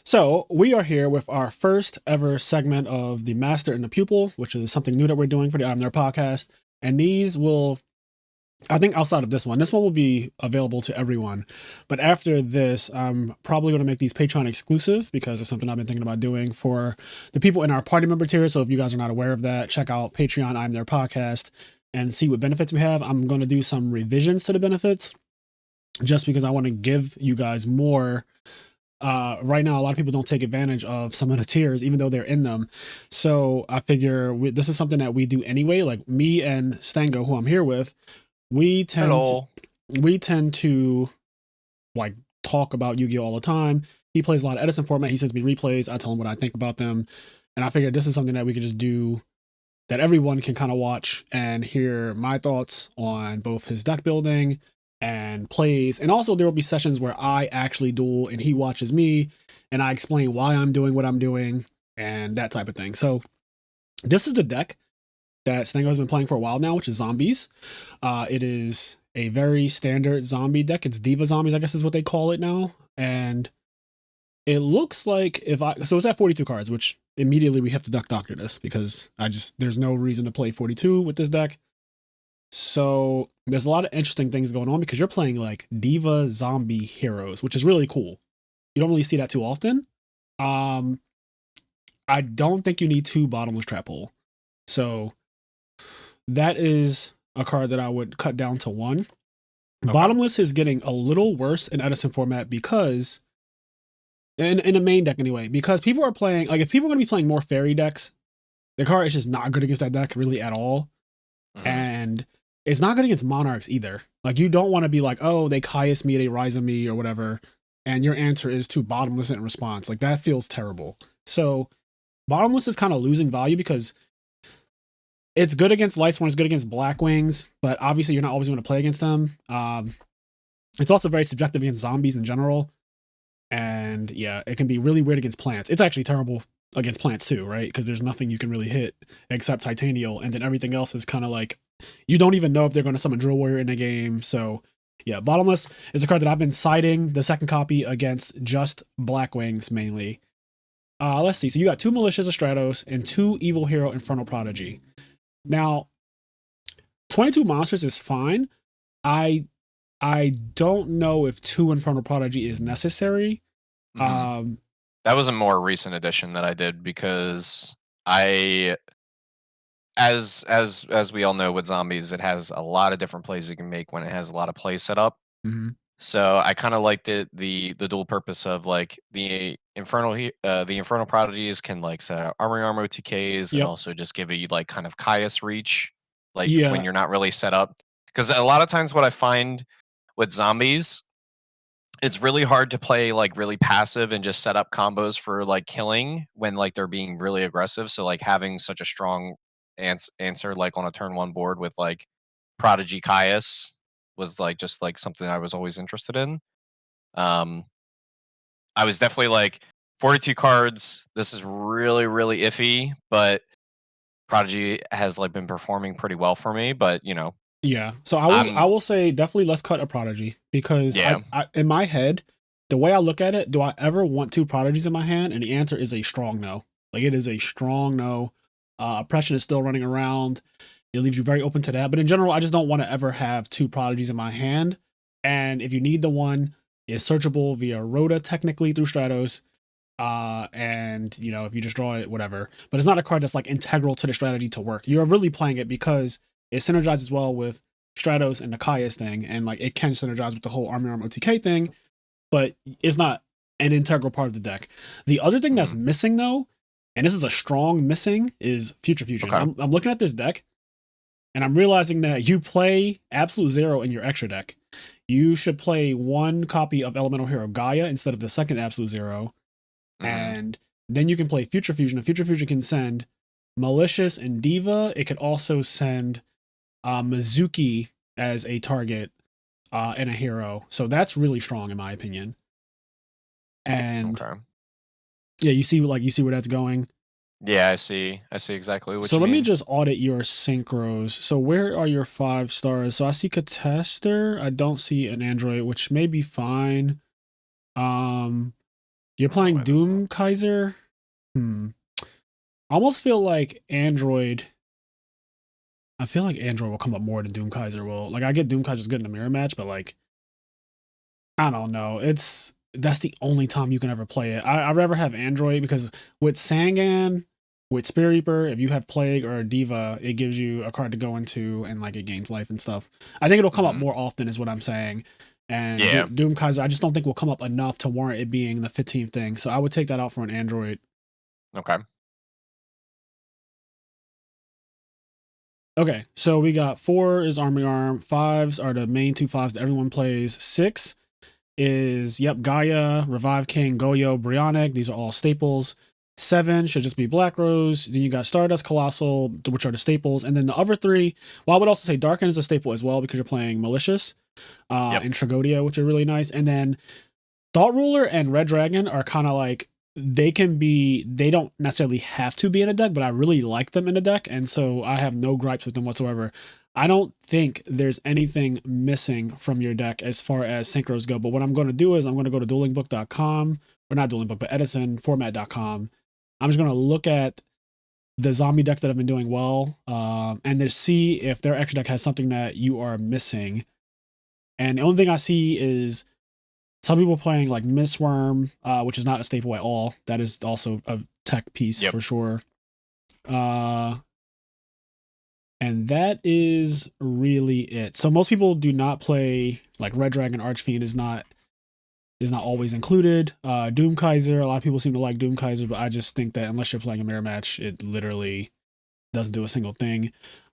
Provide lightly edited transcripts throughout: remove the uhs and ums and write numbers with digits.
So we are here with our first ever segment of the Master and the Pupil, which is something new that we're doing for the IMNerd podcast. And these will, I think, outside of this one will be available to everyone. But after this, I'm probably going to make these Patreon exclusive because it's something I've been thinking about doing for the people in our party member tier. So if you guys are not aware of that, check out Patreon IMNerd podcast and see what benefits we have. I'm going to do some revisions to the benefits just because I want to give you guys more. Right now, a lot of people don't take advantage of some of the tiers, even though they're in them. So I figure this is something that we do anyway. Like me and Stango, who I'm here with, we tend to, Hello. we tend to like talk about Yu-Gi-Oh all the time. He plays a lot of Edison format. He sends me replays. I tell him what I think about them, and I figured this is something that we could just do that everyone can kind of watch and hear my thoughts on both his deck building and plays. And also there will be sessions where I actually duel and he watches me and I explain why I'm doing what I'm doing and that type of thing. So this is the deck that Stango has been playing for a while now, which is zombies. It is a very standard zombie deck. It's Diva Zombies, I guess is what they call it now. And it looks like so it's at 42 cards, which immediately we have to duck doctor this because there's no reason to play 42 with this deck. So there's a lot of interesting things going on because you're playing like Diva Zombie heroes, which is really cool. You don't really see that too often. I don't think you need two Bottomless Trap Hole. So that is a card that I would cut down to one. Okay. Bottomless is getting a little worse in Edison format because in the main deck anyway, because people are playing, like if people are going to be playing more fairy decks, the card is just not good against that deck really at all. Mm-hmm. And it's not good against monarchs either. Like you don't want to be like, oh, they Caius me, they rise on me or whatever. And your answer is to bottomless in response. Like that feels terrible. So bottomless is kind of losing value because it's good against Lightsworn, it's good against Blackwings, but obviously you're not always going to play against them. It's also very subjective against zombies in general. And yeah, it can be really weird against plants. It's actually terrible against plants too, right? Because there's nothing you can really hit except Titanial, and then everything else is kind of like you don't even know if they're going to summon Drill Warrior in the game. So yeah, Bottomless is a card that I've been siding the second copy against just Blackwings mainly. Let's see. So you got two Malicious of Stratos and two Evil Hero Infernal Prodigy. Now, 22 monsters is fine. I don't know if two Infernal Prodigy is necessary. Mm-hmm. That was a more recent edition that I did because as we all know with zombies, it has a lot of different plays you can make when it has a lot of plays set up. Mm-hmm. So I kind of liked the dual purpose of like the Infernal Prodigies can like set out armor OTKs and also just give you like kind of Caius reach, like when you're not really set up. Because a lot of times what I find with zombies, it's really hard to play like really passive and just set up combos for like killing when like they're being really aggressive. So like having such a strong answer like on a turn one board with like Prodigy Caius was like just like something I was always interested in. I was definitely like 42 cards. This is really, really iffy, but Prodigy has like been performing pretty well for me, but you know. Yeah. So I will say definitely let's cut a Prodigy because I in my head, the way I look at it, do I ever want two Prodigies in my hand? And the answer is a strong no. Like it is a strong no. Oppression is still running around. It leaves you very open to that. But in general, I just don't want to ever have two Prodigies in my hand. And if you need the one, it's searchable via Rhoda technically through Stratos. And you know, if you just draw it, whatever. But it's not a card that's like integral to the strategy to work. You're really playing it because it synergizes well with Stratos and the Caius thing, and like it can synergize with the whole Army Arm OTK thing, but it's not an integral part of the deck. The other thing that's missing though, and this is a strong missing, is Future Fusion. Okay. I'm looking at this deck, and I'm realizing that you play Absolute Zero in your extra deck. You should play one copy of Elemental Hero Gaia instead of the second Absolute Zero, and then you can play Future Fusion. And Future Fusion can send Malicious and Diva. It could also send Mizuki as a target and a hero. So that's really strong in my opinion. And yeah, you see where that's going. Yeah, I see exactly what you mean. So let me just audit your synchros. So where are your 5 stars? So I see Catester. I don't see an Android, which may be fine. You're I don't know playing why that's not. Doom Kaiser. I almost feel like Android. I feel like Android will come up more than Doom Kaiser will. Like I get Doom Kaiser's good in a mirror match, but like I don't know. That's the only time you can ever play it. I'd rather have Android because with Sangan, with Spear Reaper, if you have Plague or Diva, it gives you a card to go into and like it gains life and stuff. I think it'll come up more often, is what I'm saying. And Yeah. Doom Kaiser, I just don't think will come up enough to warrant it being the 15th thing. So I would take that out for an Android. Okay. Okay, so we got 4 is Army Arm, 5s are the main 2 5s that everyone plays. 6 is, yep, Gaia, Revive King, Goyo, Brionic. These are all staples. 7 should just be Black Rose. Then you got Stardust, Colossal, which are the staples. And then the other 3, well, I would also say Darken is a staple as well because you're playing Malicious and Tragodia, which are really nice. And then Thought Ruler and Red Dragon are kind of like, they don't necessarily have to be in a deck, but I really like them in a deck. And so I have no gripes with them whatsoever. I don't think there's anything missing from your deck as far as synchros go. But what I'm going to do is I'm going to go to duelingbook.com, or not Duelingbook, but edisonformat.com. I'm just going to look at the zombie decks that have been doing well and to see if their extra deck has something that you are missing. And the only thing I see is some people playing like Mistworm, which is not a staple at all. That is also a tech piece for sure. And that is really it. So most people do not play like Red Dragon Archfiend is not always included. Doom Kaiser, a lot of people seem to like Doom Kaiser, but I just think that unless you're playing a mirror match, it literally doesn't do a single thing.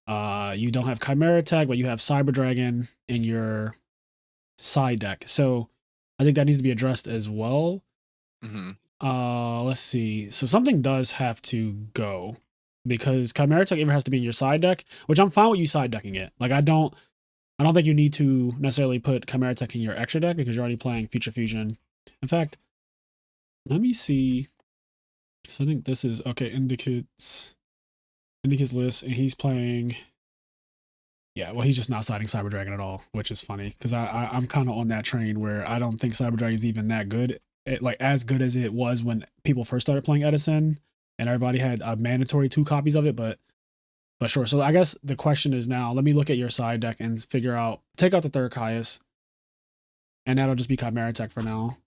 You don't have Chimera Attack, but you have Cyber Dragon in your side deck. So I think that needs to be addressed as well. Let's see. So something does have to go because Chimera Tech either has to be in your side deck, which I'm fine with you side decking it. Like I don't think you need to necessarily put Chimera Tech in your extra deck because you're already playing Future Fusion. In fact, let me see. So I think this is okay. Indicates list, and he's playing. Yeah, well, he's just not siding Cyber Dragon at all, which is funny because I'm kind of on that train where I don't think Cyber Dragon is even that good. Like as good as it was when people first started playing Edison, and everybody had a mandatory 2 copies of it. But sure. So I guess the question is now. Let me look at your side deck and figure out. Take out the third Caius, and that'll just be Chimera Tech for now.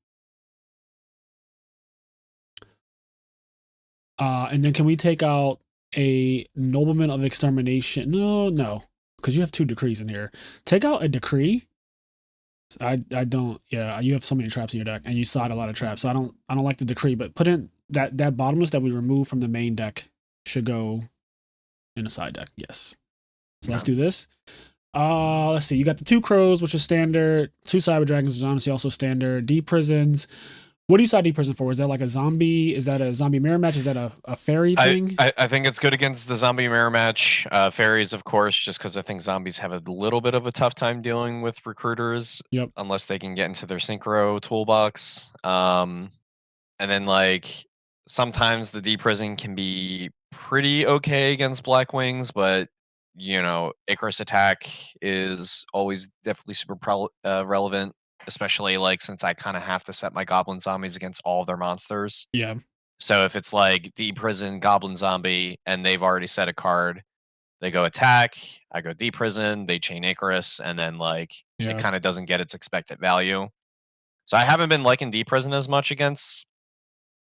And then can we take out a Nobleman of Extermination? No. Because you have 2 decrees in here. Take out a decree. I don't. Yeah, you have so many traps in your deck, and you side a lot of traps. So I don't like the decree. But put in that bottomless that we removed from the main deck should go in a side deck. Yes. So let's do this. Let's see. You got the 2 crows, which is standard. 2 cyber dragons, which is honestly also standard. Deep prisons. What do you side Deep Prison for? Is that like a zombie? Is that a zombie mirror match? Is that a fairy thing? I think it's good against the zombie mirror match. Fairies, of course, just because I think zombies have a little bit of a tough time dealing with recruiters. Yep. Unless they can get into their synchro toolbox. And then like sometimes the Deep Prison can be pretty okay against Black Wings, but you know, Icarus attack is always definitely super relevant. Especially like since I kind of have to set my goblin zombies against all of their monsters. Yeah. So if it's like Deep Prison, Goblin Zombie, and they've already set a card, they go attack, I go Deep Prison, they chain Icarus, and then like it kind of doesn't get its expected value. So I haven't been liking Deep Prison as much against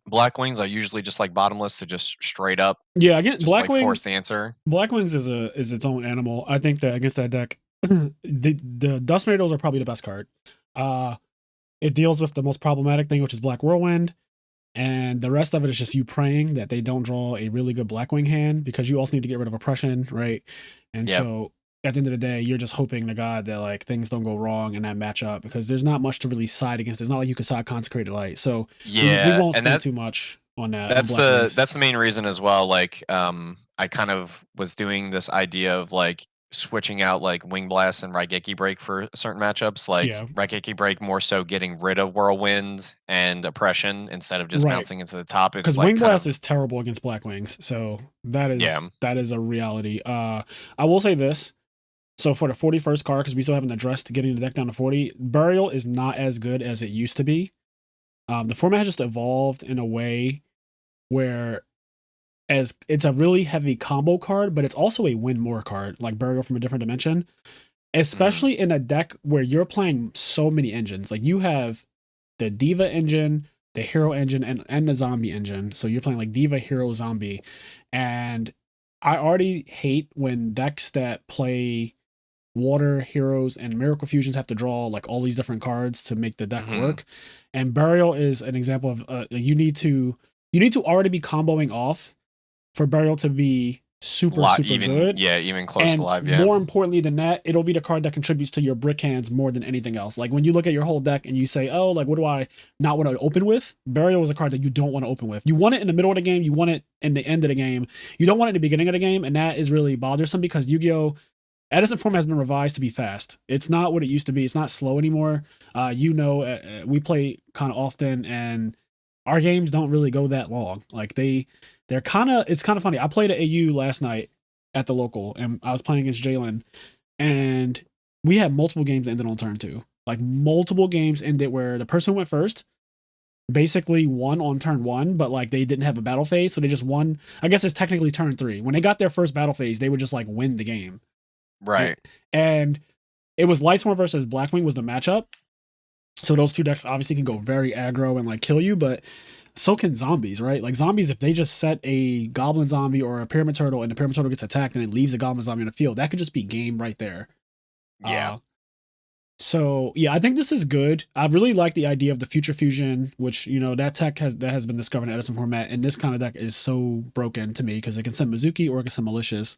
Black Wings. I usually just like Bottomless to just straight up. Yeah, again, just Black like Wings. Force the answer. Black Wings is its own animal. I think that against that deck, the Dust Tornadoes are probably the best card. It deals with the most problematic thing, which is Black Whirlwind, and the rest of it is just you praying that they don't draw a really good Blackwing hand because you also need to get rid of oppression, right? And so at the end of the day, you're just hoping to God that like things don't go wrong in that matchup because there's not much to really side against. It's not like you could side Consecrated Light, so we won't spend too much on that. That's the main reason as well. Like, I kind of was doing this idea of like switching out like Wing Blast and Raigeki Break for certain matchups. Like Raigeki Break more so getting rid of Whirlwind and Oppression instead of just bouncing into the top. Because like Wing Blast is terrible against Black Wings, so that is a reality. I will say this. So for the 41st card, because we still haven't addressed getting the deck down to 40, Burial is not as good as it used to be. The format has just evolved in a way where as it's a really heavy combo card, but it's also a win more card, like Burial from a Different Dimension, Mhm. especially in a deck where you're playing so many engines. Like you have the Diva engine, the Hero engine, and the Zombie engine. So you're playing like Diva, Hero, Zombie. And I already hate when decks that play Water, Heroes, and Miracle Fusions have to draw like all these different cards to make the deck Mhm. work. And Burial is an example of you need to already be comboing off for Burial to be super, Lot super even good. yeah, even close to And live, yeah. more importantly than that, it'll be the card that contributes to your brick hands more than anything else. Like when you look at your whole deck and you say, oh, like what do I not want to open with? Burial is a card that you don't want to open with. You want it in the middle of the game, you want it in the end of the game. You don't want it in the beginning of the game, and that is really bothersome because Yu-Gi-Oh! Edison format has been revised to be fast. It's not what it used to be. It's not slow anymore. We play kind of often, and our games don't really go that long. Like they're kind of. It's kind of funny. I played at AU last night at the local, and I was playing against Jalen, and we had multiple games that ended on turn two. Like multiple games ended where the person who went first basically won on turn one, but like they didn't have a battle phase, so they just won. I guess it's technically turn three. When they got their first battle phase, they would just like win the game. And, Right. and it was Lightsworn versus Blackwing was the matchup. So those two decks obviously can go very aggro and like kill you, but so can zombies, right? Like zombies, if they just set a goblin zombie or a pyramid turtle and the pyramid turtle gets attacked and it leaves a goblin zombie in the field, that could just be game right there. Yeah. Uh, so yeah, I think this is good. I really like the idea of the future fusion, which that tech has been discovered in Edison format, and this kind of deck is so broken to me because it can send Mizuki or it can send malicious,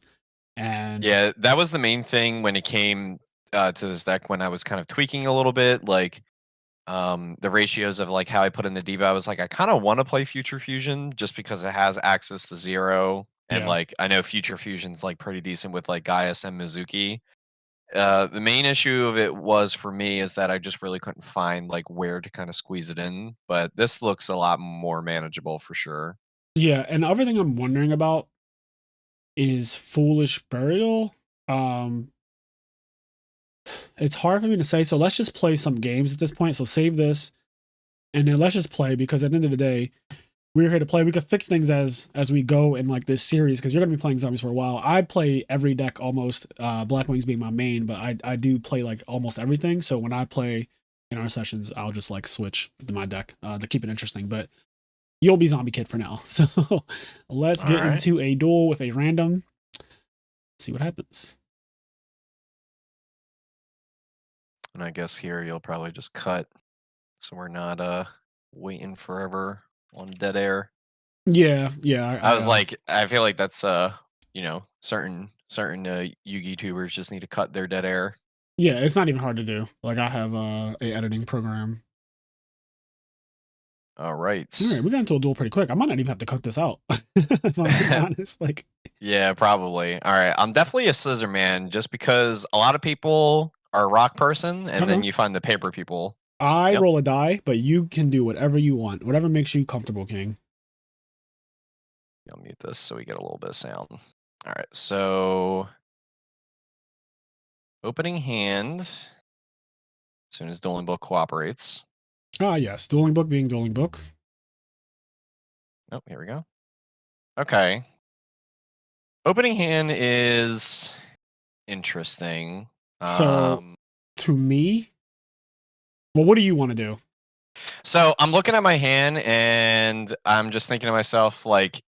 and Yeah, that was the main thing when it came to this deck when I was kind of tweaking a little bit, like the ratios of like how I put in the diva. I was like, I kind of want to play Future Fusion just because it has access to zero, and yeah. like I know Future Fusion's like pretty decent with like Gaius and Mizuki. The main issue of it was for me is that I just really couldn't find like where to kind of squeeze it in, but this looks a lot more manageable for sure. Yeah, and the other thing I'm wondering about is Foolish Burial. Um, it's hard for me to say. So let's just play some games at this point. So save this, and then let's just play because at the end of the day, we're here to play. We could fix things as we go in like this series because you're gonna be playing zombies for a while. I play every deck almost. Black Wings being my main, but I do play like almost everything. So when I play in our sessions, I'll just like switch to my deck to keep it interesting. But you'll be Zombie Kid for now. So let's All get right. into a duel with a random. See what happens. And I guess here you'll probably just cut so we're not waiting forever on dead air. Yeah, yeah. I was like, I feel like that's certain Yugi tubers just need to cut their dead air. Yeah, it's not even hard to do. Like I have a editing program. All All right, right. we got into a duel pretty quick. I might not even have to cut this out. If I'm being honest, like Yeah, probably. All right. I'm definitely a scissor man just because a lot of people are rock person and then uh-uh. you find the paper people. I Yep. roll a die, but you can do whatever you want, whatever makes you comfortable, King. I'll mute this so we get a little bit of sound. All right. So opening hand as soon as Duelingbook cooperates. Ah, yes, Duelingbook being Duelingbook. Oh, here we go. Okay. Opening hand is interesting. So Um, to me, well, what do you want to do? so I'm looking at my hand and I'm just thinking to myself, like,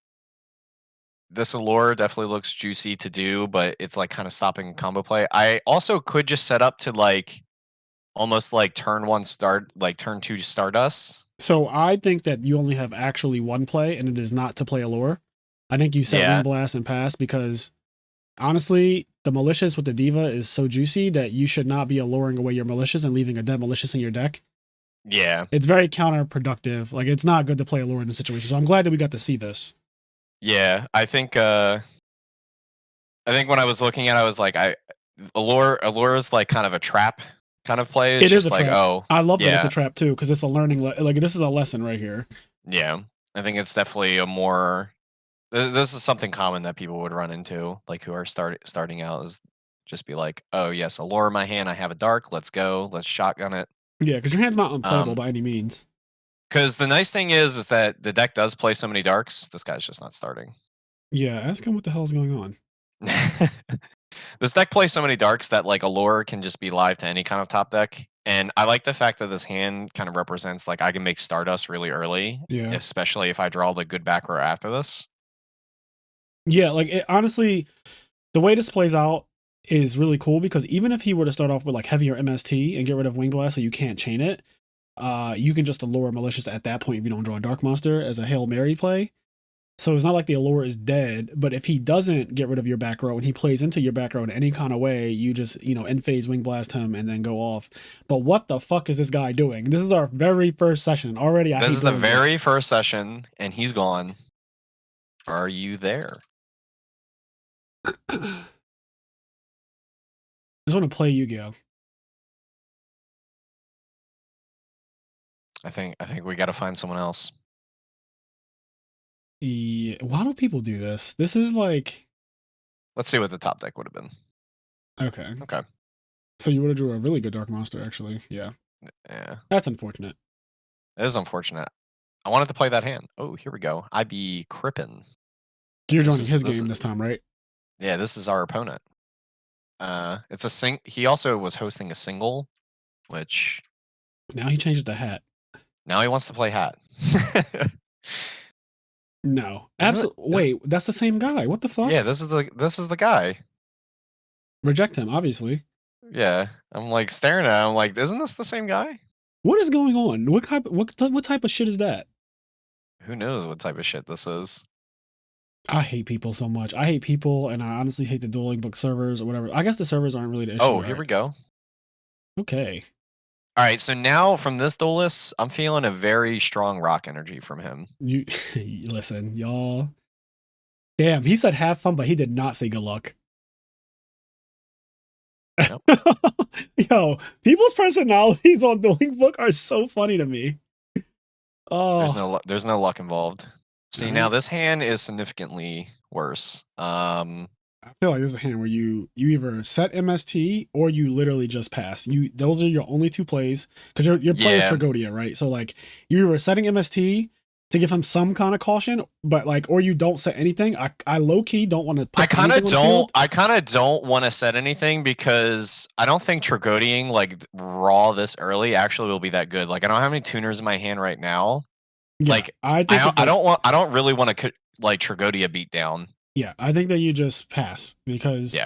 this allure definitely looks juicy to do, but it's like kind of stopping combo play. I also could just set up to like almost like turn one start, like turn two Stardust. So I think that you only have actually one play, and it is not to play Allure. I think you set Yeah, Wind Blast and pass because honestly, the malicious with the diva is so juicy that you should not be alluring away your malicious and leaving a dead malicious in your deck. yeah, It's very counterproductive. Like it's not good to play allure in this situation. So I'm glad that we got to see this. yeah. I think when I was looking at it, I was like, allure is like kind of a trap kind of play. It's It is a just like, trap. oh, I love that it's a yeah, trap too because it's a learning. Like this is a lesson right here. yeah. I think it's definitely a more this is something common that people would run into, like who are starting out is just be like, oh yes, allure in my hand, I have a dark, let's go, let's shotgun it. Yeah, because your hand's not unplayable Um, by any means. Because the nice thing is that the deck does play so many darks. This guy's just not starting. Yeah, ask him what the hell's going on. This deck plays so many darks that like Allure can just be live to any kind of top deck. And I like the fact that this hand kind of represents like I can make Stardust really early. Yeah. Especially if I draw the good back row after this. Yeah, like honestly, the way this plays out is really cool because even if he were to start off with like heavier MST and get rid of Wing Blast so you can't chain it, you can just Allure Malicious at that point if you don't draw a Dark Monster as a Hail Mary play. So it's not like the Allure is dead, but if he doesn't get rid of your back row and he plays into your back row in any kind of way, you just, end phase Wing Blast him and then go off. But what the fuck is this guy doing? This is our very first session. Already, this is the very first session and he's gone. Are you there? I just want to play Yu-Gi-Oh! I think we got to find someone else. Yeah. Why do people do this? This is like... Let's see what the top deck would have been. Okay. Okay. So you would have drew a really good Dark Monster, actually. Yeah. Yeah. That's unfortunate. It is unfortunate. I wanted to play that hand. Oh, here we go. I be Crippen. You're joining his game this time, right? Yeah, this is our opponent. It's a he also was hosting a single, which now he changed it to hat. Now he wants to play hat. No. Absolutely. Wait, that's the same guy. What the fuck? Yeah, this is the guy. Reject him, obviously. Yeah. I'm like staring at him like, isn't this the same guy? What is going on? What type of shit is that? Who knows what type of shit this is? I hate people so much. I hate people, and I honestly hate the Duelingbook servers or whatever. I guess the servers aren't really the issue. Oh, here we go. Okay. All right, so now from this duelist, I'm feeling a very strong rock energy from him. You listen, y'all. Damn, he said have fun, but he did not say good luck. Nope. Yo, people's personalities on Duelingbook are so funny to me. Oh, there's no luck involved. See, now this hand is significantly worse. I feel like this is a hand where you either set MST or you literally just pass. Those are your only two plays because your play is Tragodia, right? So like you're either setting MST to give him some kind of caution, but like or you don't set anything. I low key don't want to. I kind of don't want to set anything because I don't think Tragodiaing like raw this early actually will be that good. Like I don't have any tuners in my hand right now. Yeah, like I don't really want to like Tragodia beat down. Yeah, I think that you just pass because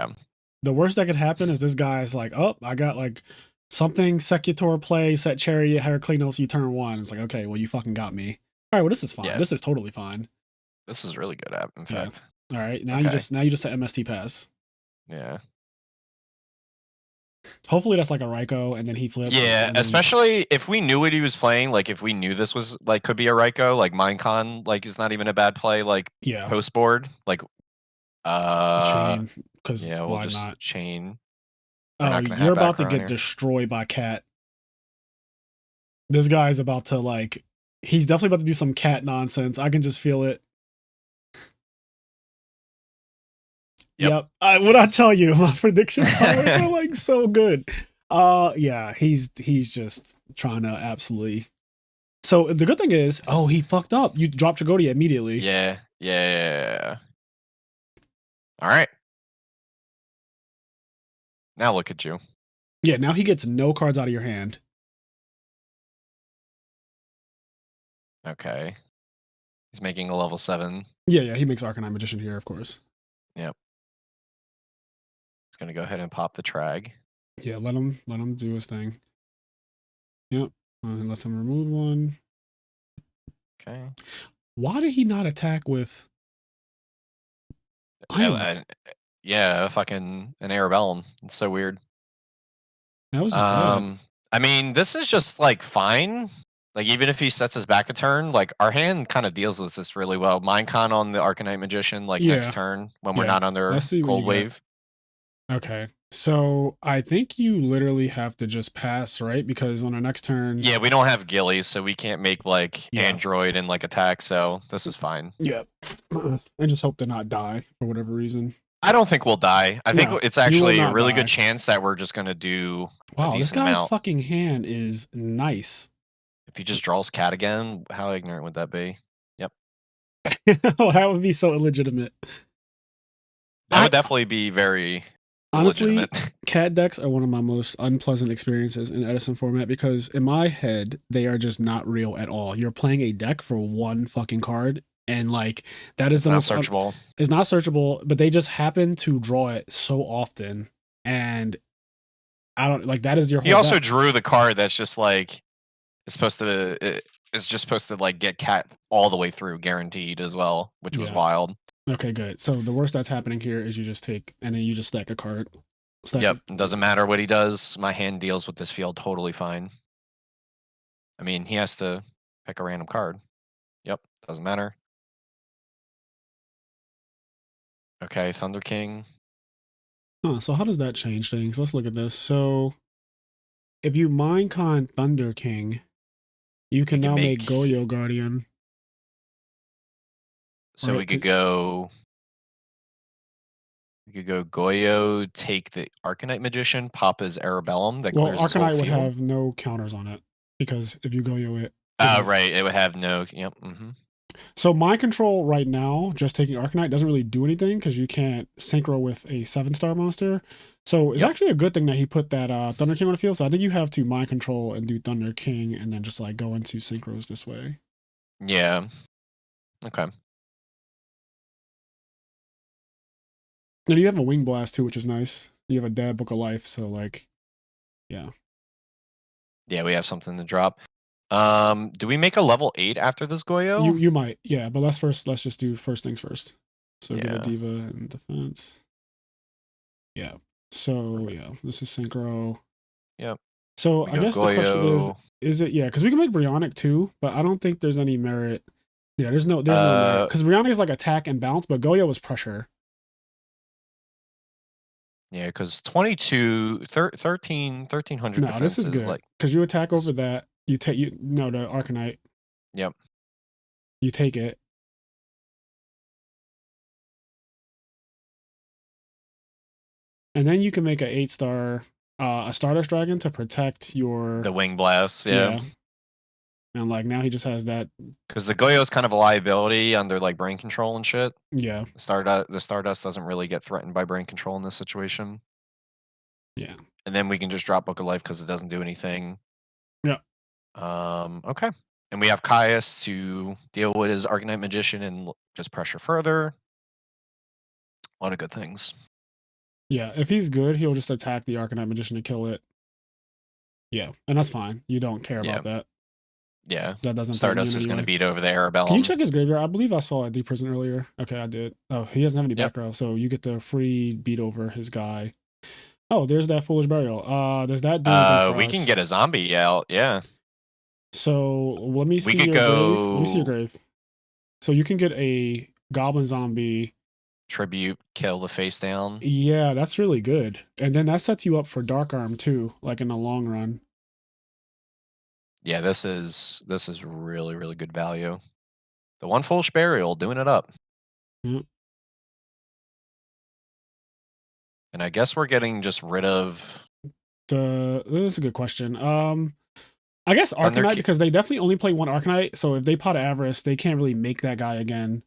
the worst that could happen is this guy's like, oh, I got like something Secutor play, set Chariot, Heraclinos, you turn one. It's like, okay, well, you fucking got me. All right, well, this is fine. Yeah. This is totally fine. This is really good, in fact. All right, now you just set MST pass. Yeah. Hopefully that's like a Raiko and then he flips. Yeah, especially if we knew what he was playing, like if we knew this was like could be a Raiko, like Minecon like is not even a bad play, like post board. Like chain. Because we'll just not chain. Oh, you're about to get destroyed by Cat. This guy's about to like he's definitely about to do some cat nonsense. I can just feel it. Yep. What I tell you, my prediction powers are like so good. Yeah, he's just trying to absolutely. So the good thing is, he fucked up. You dropped Tragodia immediately. Yeah. All right. Now look at you. Yeah, now he gets no cards out of your hand. Okay. He's making a level 7. Yeah, he makes Arcanine Magician here, of course. Yep. He's gonna go ahead and pop the Trag. Yeah, let him do his thing. Yep. And let him remove one. Okay. Why did he not attack with fucking an Arabellum. It's so weird. That was just bad. I mean, this is just like fine. Like even if he sets us back a turn, like our hand kind of deals with this really well. Minecon on the Arcanite Magician, like next turn when we're not under Cold Wave. Okay. So I think you literally have to just pass, right? Because on our next turn. Yeah, we don't have Gillies, so we can't make like Android and like attack, so this is fine. Yeah. I just hope to not die for whatever reason. I don't think we'll die. I think it's actually a really good chance that we're just gonna do this guy's fucking hand is nice. If he just draws cat again, how ignorant would that be? Yep. Oh, that would be so illegitimate. That would definitely be very honestly, illegitimate. cat decks are one of my most unpleasant experiences in Edison format because in my head, they are just not real at all. You're playing a deck for one fucking card, and like that is It's the not most searchable. it's not searchable, but they just happen to draw it so often, and I don't like that is your whole He also deck. drew the card that's just like it's just supposed to like get cat all the way through guaranteed as well, which was Yeah. wild. Okay, good. So the worst that's happening here is you just take and then you just stack a card. Yep, it doesn't matter what he does. My hand deals with this field totally fine. I mean, he has to pick a random card. Yep, doesn't matter. Okay, Thunder King. Huh, so how does that change things? Let's look at this. So if you Minecon Thunder King, you can now make Goyo Guardian. So right? we could go Goyo, take the Arcanite Magician, pop his Arabellum that clears his whole Arcanite would field. have no counters on it because if you Goyo it. Right, it would have no. Yep. So mind control right now, just taking Arcanite doesn't really do anything because you can't synchro with a 7-star monster. So it's actually a good thing that he put that Thunder King on the field. So I think you have to mind control and do Thunder King and then just like go into synchros this way. Yeah. Okay. And you have a Wing Blast too, which is nice. You have a Dad Book of Life, so like, yeah. Yeah, we have something to drop. Do we make a level 8 after this Goyo? You might, yeah, but let's just do first things first. So get a Diva and defense. Yeah. So yeah, this is synchro. Yep. So I guess the question is it because we can make Brionic too, but I don't think there's any merit. Yeah, there's no merit because Brionic is like attack and bounce, but Goyo was pressure. Yeah, because 1300 No, defense this is good like because you attack over that. You take the Arcanite. Yep. You take it. And then you can make an 8-star, a Stardust Dragon to protect the Wing Blast, yeah. And like now he just has that. Because the Goyo is kind of a liability under like brain control and shit. Yeah. The Stardust doesn't really get threatened by brain control in this situation. Yeah. And then we can just drop Book of Life because it doesn't do anything. Yeah. Okay. And we have Caius to deal with his Arcanite Magician and just pressure further. A lot of good things. Yeah, if he's good, he'll just attack the Arcanite Magician to kill it. Yeah, and that's fine. You don't care about that. Yeah. That doesn't Stardust is going to beat over the Arabellum. Can you check his graveyard? I believe I saw a Deep Prison earlier. Okay, I did. Oh, he doesn't have any back row, so you get the free beat over his guy. Oh, there's that Foolish Burial. Does that do anything for we can get a zombie out, yeah. So let me see your grave. Let me see your grave. So you can get a Goblin Zombie. Tribute, kill the face down. Yeah, that's really good. And then that sets you up for Dark Arm too, like in the long run. Yeah, this is really, really good value. The one Foolish Burial, doing it up. Yep. And I guess we're getting just rid of this is a good question. I guess Arcanite because they definitely only play one Arcanite. So if they pot Avarice, they can't really make that guy again.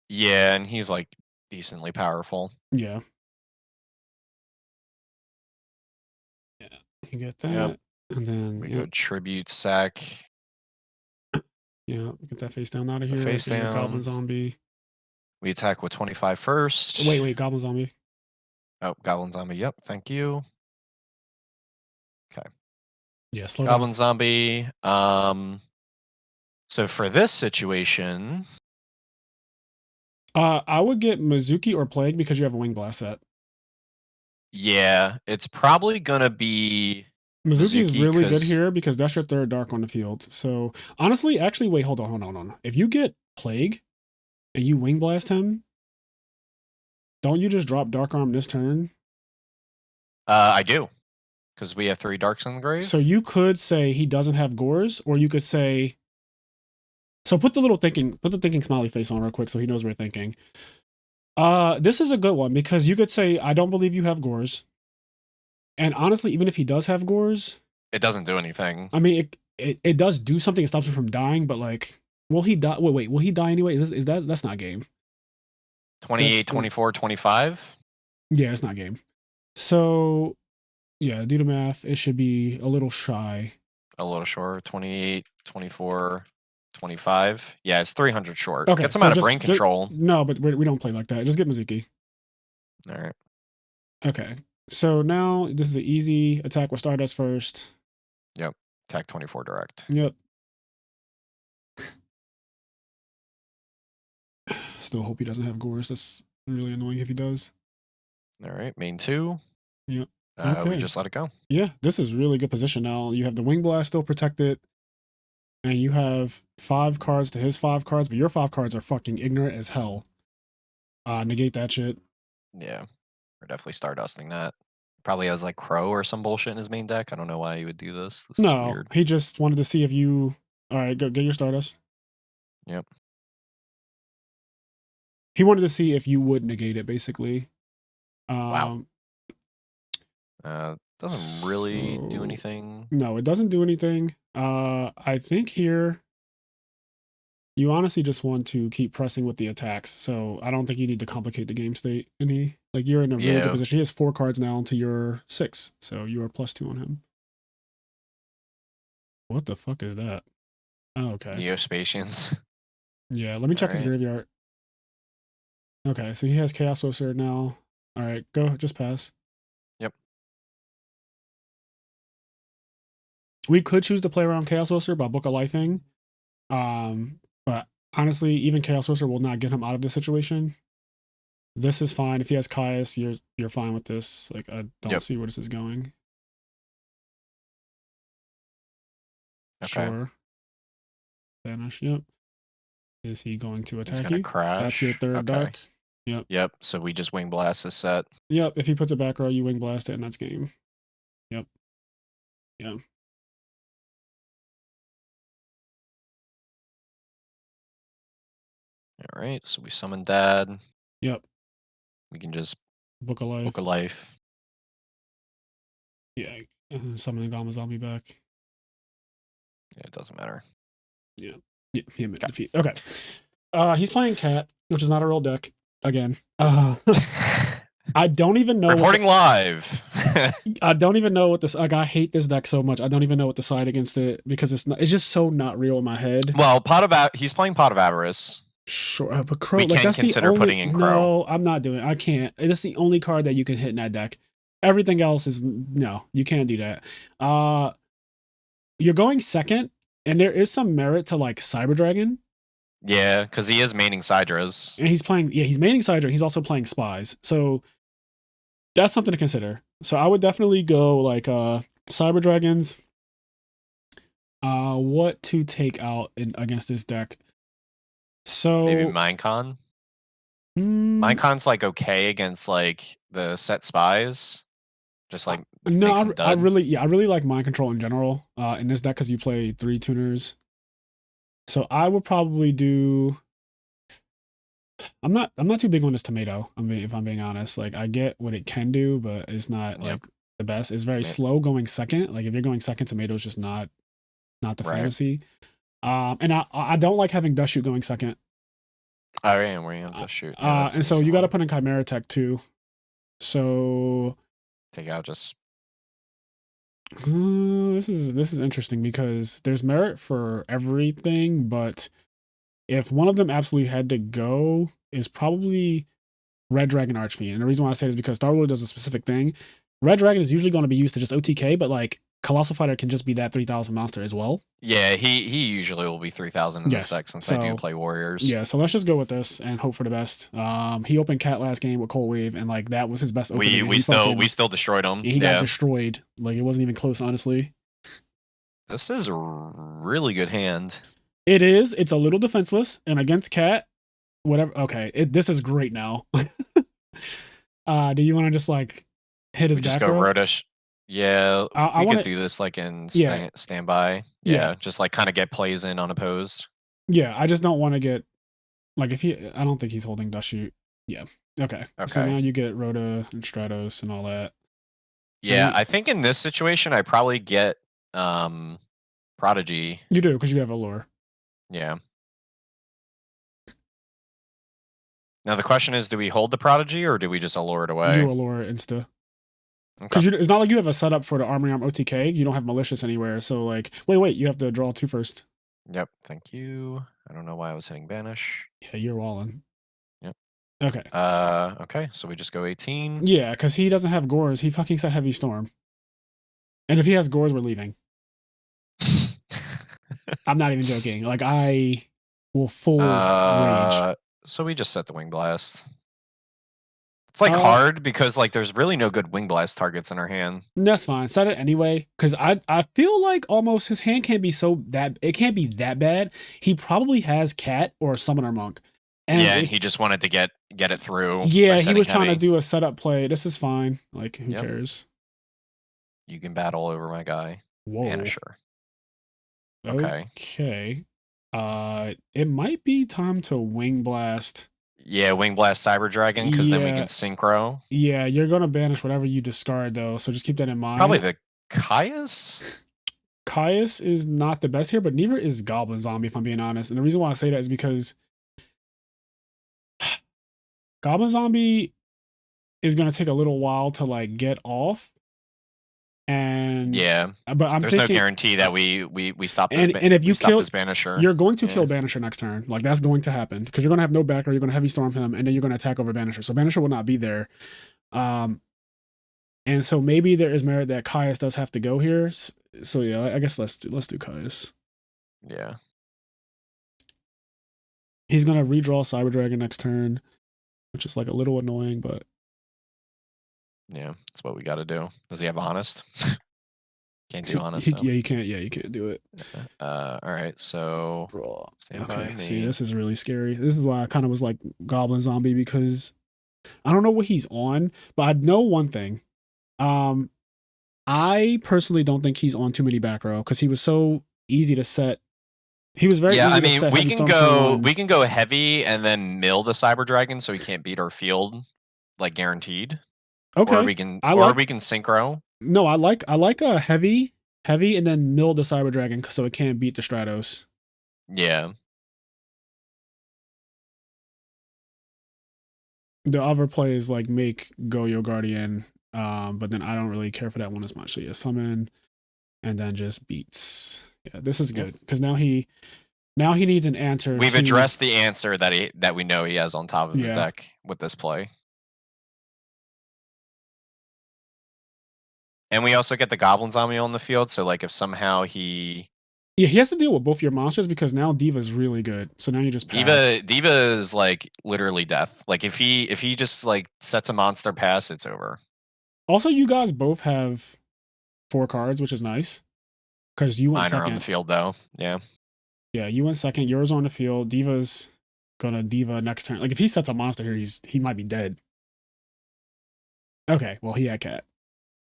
Yeah, and he's like decently powerful. Yeah. Yeah, you get that. Yep. And then we go Tribute Sack. Yeah, get that face down out of here. Face down. Goblin Zombie. We attack with 25 first. Wait, Goblin Zombie. Oh, Goblin Zombie. Yep, thank you. Okay. Yeah, slow Goblin down. Zombie. So for this situation, I would get Mizuki or Plague because you have a Wing Blast set. Yeah, it's probably gonna be Mizuki is really good here because that's your third dark on the field. So honestly, actually, wait, hold on. If you get Plague and you Wing Blast him, don't you just drop Dark Arm this turn? I do. Because we have 3 darks in the grave. So you could say he doesn't have Gores, or you could say. So put the thinking smiley face on real quick so he knows we're thinking. This is a good one because you could say, I don't believe you have Gores. And honestly, even if he does have Gores, it doesn't do anything. I mean, it does do something. It stops him from dying, but like, will he die? Wait, will he die anyway? Is that's not game? 28, 24, 25? Yeah, it's not game. So yeah, do the math. It should be a little shy. A little short. 28, 24, 25. Yeah, it's 300 short. Okay, Gets him so out of brain control. No, but we don't play like that. Just get Mizuki. All right. Okay, so now this is an easy attack with Stardust first. Yep. Attack 24 direct. Yep. Still hope he doesn't have Gores. That's really annoying if he does. All right. Main 2. Yep. Okay. We just let it go. Yeah, this is really good position now. You have the Wing Blast still protected. And you have 5 cards to his 5 cards, but your 5 cards are fucking ignorant as hell. Negate that shit. Yeah. We're definitely Stardusting that. Probably has like Crow or some bullshit in his main deck. I don't know why he would do this. This is weird. He just wanted to see if you... Alright, go get your Stardust. Yep. He wanted to see if you would negate it, basically. Wow. Doesn't really do anything. No, it doesn't do anything. I think here you honestly just want to keep pressing with the attacks. So I don't think you need to complicate the game state any. Like, you're in a really good position. He has 4 cards now to your 6, so you are +2 on him. What the fuck is that? Oh, okay. Neospatians. Yeah, let me check his graveyard. Okay, so he has Chaos Sorcerer now. All right, go, just pass. Yep. We could choose to play around Chaos Sorcerer by Book of Lifing. But honestly, even Chaos Sorcerer will not get him out of this situation. This is fine. If he has Caius, you're fine with this. Like, I don't see where this is going. Okay. Sure. Vanish, yep. Is he going to attack He's gonna you? Crash. That's your 3rd dark. Yep. Yep. So we just Wing Blast this set. Yep. If he puts it back row, you Wing Blast it, and that's game. Yep. Yeah. All right. So we summon Dad. Yep. We can just Book of Life. Book of Life. Yeah. Summon Gama Zombie back. Yeah, it doesn't matter. Yeah. Yeah. Him at defeat. Okay. He's playing Cat, which is not a real deck. Again. I don't even know. Reporting live. I don't even know what this. Like, I hate this deck so much. I don't even know what to side against it because it's just so not real in my head. Well, he's playing Pot of Avarice. Sure, but Crow. We can consider putting in Crow. No, I'm not doing it. I can't. It's the only card that you can hit in that deck. Everything else is no. You can't do that. You're going second, and there is some merit to like Cyber Dragon. Yeah, because he is maining Sidras. And he's playing. Yeah, he's maining Sidra. He's also playing Spies. So that's something to consider. So I would definitely go like Cyber Dragons. What to take out against this deck? So maybe Minecon. Minecon's like okay against like the set Spies. Just like no, I really like Mind Control in general in this deck because you play 3 tuners. So I would probably do. I'm not too big on this tomato. I mean, if I'm being honest, like I get what it can do, but it's not like the best. It's very slow going second. Like if you're going second, tomato is just not the fantasy. And I don't like having Dust Shoot going second. Oh yeah, we're gonna Dust Shoot. And so you got to put in Chimera Tech too. So take out just. This is interesting because there's merit for everything, but if one of them absolutely had to go, is probably Red Dragon Archfiend. And the reason why I say it is because Star-Lord does a specific thing. Red Dragon is usually going to be used to just OTK, but like Colossal Fighter can just be that 3,000 monster as well. Yeah, he usually will be 3,000 in this deck since I do play Warriors. Yeah, so let's just go with this and hope for the best. He opened Cat last game with Cold Wave, and like that was his best opening. We still destroyed him. He got destroyed. Like it wasn't even close, honestly. This is a really good hand. It is. It's a little defenseless, and against Cat, whatever. Okay, this is great now. Do you want to just like hit his back? Just go Rodish. Yeah, we could do this like in standby. Yeah, just like kind of get plays in unopposed. Yeah, I just don't want to get like I don't think he's holding Dust Shoot. Yeah. Okay. So now you get Rhoda and Stratos and all that. Yeah, I think in this situation I probably get Prodigy. You do, because you have Allure. Yeah. Now the question is, do we hold the Prodigy or do we just allure it away? You Allure Insta. Okay. Because it's not like you have a setup for the Armory Arm OTK. You don't have Malicious anywhere. So, like, wait, you have to draw 2 first. Yep, thank you. I don't know why I was hitting Banish. Yeah, you're walling. Yep. Okay. Okay, so we just go 18. Yeah, because he doesn't have Gores. He fucking said Heavy Storm. And if he has Gores, we're leaving. I'm not even joking. Like, I will full rage. So we just set the Wing Blast. It's like hard because like there's really no good Wing Blast targets in our hand. That's fine. Set it anyway. Because I feel like almost his hand can't be it can't be that bad. He probably has Cat or Summoner Monk. And yeah, he just wanted to get it through. Yeah, he was trying to do a setup play. This is fine. Like, who Yep. cares? You can battle over my guy. Whoa. Banisher. Okay. Okay. It might be time to Wing Blast. Yeah, Wing Blast Cyber Dragon, because then we can synchro. Yeah, you're gonna banish whatever you discard though, so just keep that in mind. Probably the Caius? Caius is not the best here, but neither is Goblin Zombie, if I'm being honest. And the reason why I say that is because Goblin Zombie is gonna take a little while to like get off. And yeah, but I'm there's thinking, no guarantee that we stop this. And if you kill this Banisher, you're going to kill Banisher next turn. Like, that's going to happen because you're going to have no backer. You're going to Heavy Storm him, and then you're going to attack over Banisher. So Banisher will not be there. And so maybe there is merit that Caius does have to go here. So yeah, I guess let's do Caius. Yeah. He's going to redraw Cyber Dragon next turn, which is like a little annoying, but yeah, that's what we got to do. Does he have Honest? Can't do Honest. Yeah, you can't. Yeah, you can't do it. All right, so okay. See, this is really scary. This is why I kind of was like Goblin Zombie, because I don't know what he's on, but I know one thing. I personally don't think he's on too many back row because he was so easy to set. He was very easy to set. We can go heavy and then mill the Cyber Dragon so he can't beat our field, like guaranteed. Okay. Or we can synchro. No, I like a heavy, and then mill the Cyber Dragon so it can't beat the Stratos. Yeah. The other plays like make Goyo Guardian, but then I don't really care for that one as much. So yeah, summon, and then just beats. Yeah, this is good because now he needs an answer. We've addressed the answer that we know he has on top of his deck with this play. And we also get the Goblin Zombie on the field, so like if somehow he has to deal with both your monsters because now Diva's really good. So now you just pass. Diva is like literally death. Like if he just like sets a monster pass, it's over. Also, you guys both have 4 cards, which is nice. Because you went second. Mine are on the field though. Yeah. Yeah, you went second. Yours on the field. Diva's gonna Diva next turn. Like if he sets a monster here, he might be dead. Okay, well he had Cat.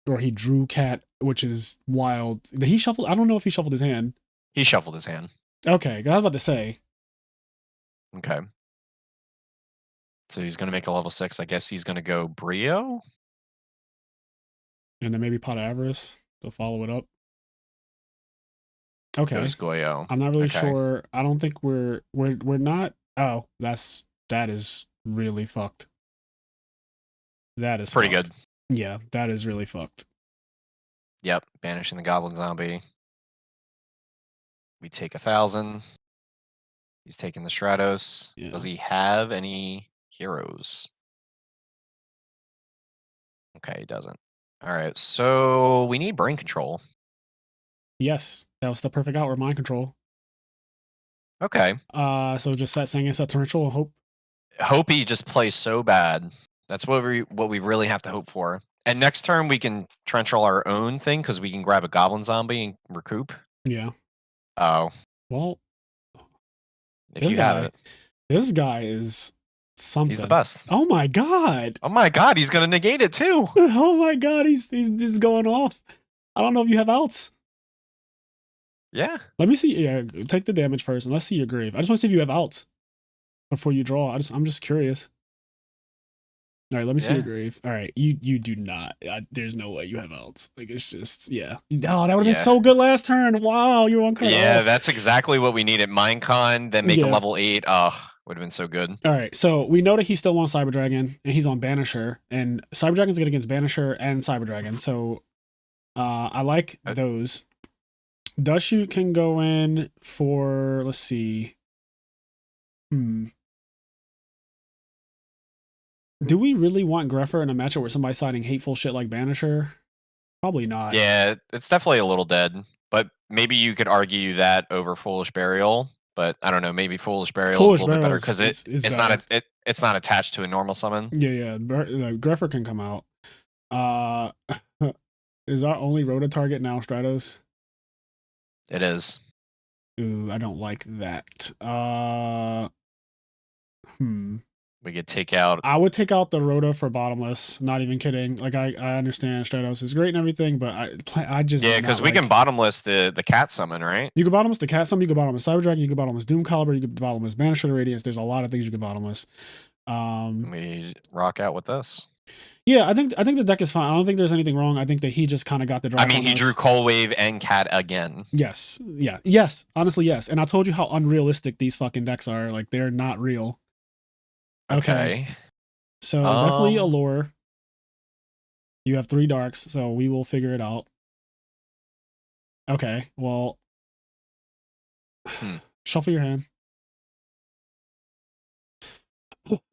Or he drew Cat, which is wild. He shuffled. I don't know if he shuffled his hand. He shuffled his hand. Okay, I was about to say. Okay. So he's going to make a level 6. I guess he's going to go Brio. And then maybe Pot of Avarice to follow it up. Okay. Goes Goyo. I'm not really sure. I don't think we're not. Oh, that is really fucked. That is pretty good. Yeah, that is really fucked. Yep, banishing the Goblin Zombie. We take 1,000. He's taking the Stratos. Yeah. Does he have any heroes? Okay, he doesn't. All right, so we need brain control. Yes, that was the perfect outward mind control. Okay. So just set torrential and hope. Hope he just plays so bad. That's what we really have to hope for. And next turn we can torrential our own thing because we can grab a Goblin Zombie and recoup. Yeah. Oh. Well, if you have it. This guy is something. He's the best. Oh my god. Oh my god, he's gonna negate it too. Oh my god, he's just going off. I don't know if you have outs. Yeah. Let me see. Yeah, take the damage first, and let's see your grave. I just want to see if you have outs before you draw. I'm just curious. All right, let me see your Yeah. grave. All right, you do not. There's no way you have outs. Like it's just yeah. Oh, that would have been Yeah. so good last turn. Wow, you're one card. Yeah, Oh. that's exactly what we needed. Minecon, then make a Yeah. level 8. Ugh, would have been so good. All right, so we know that he's still on Cyber Dragon and he's on Banisher, and Cyber Dragon's good against Banisher and Cyber Dragon. So I like those. Dust Shoot can go in for, let's see. Do we really want Greffer in a matchup where somebody's siding hateful shit like Banisher? Probably not. Yeah, it's definitely a little dead, but maybe you could argue that over Foolish Burial. But I don't know, maybe Foolish Burial is a little bit better because it's not attached to a normal summon. Yeah. Greffer can come out. Is our only Rota target now Stratos? It is. Ooh, I don't like that. We could take out. I would take out the Rota for Bottomless. Not even kidding. Like I understand Stratos is great and everything, but I just because we can Bottomless the cat summon, right? You can Bottomless the cat summon. You can Bottomless Cyber Dragon. You can Bottomless Doom Caliber. You can Bottomless Banisher the Radiance. There's a lot of things you can Bottomless. We rock out with this. Yeah, I think the deck is fine. I don't think there's anything wrong. I think that he just kind of got the drop. I mean, he drew Cold Wave and Cat again. Yes. Yeah. Yes. Honestly, yes. And I told you how unrealistic these fucking decks are. Like they're not real. Okay. So it's definitely a lure. You have 3 darks, so we will figure it out. Okay. Well, shuffle your hand.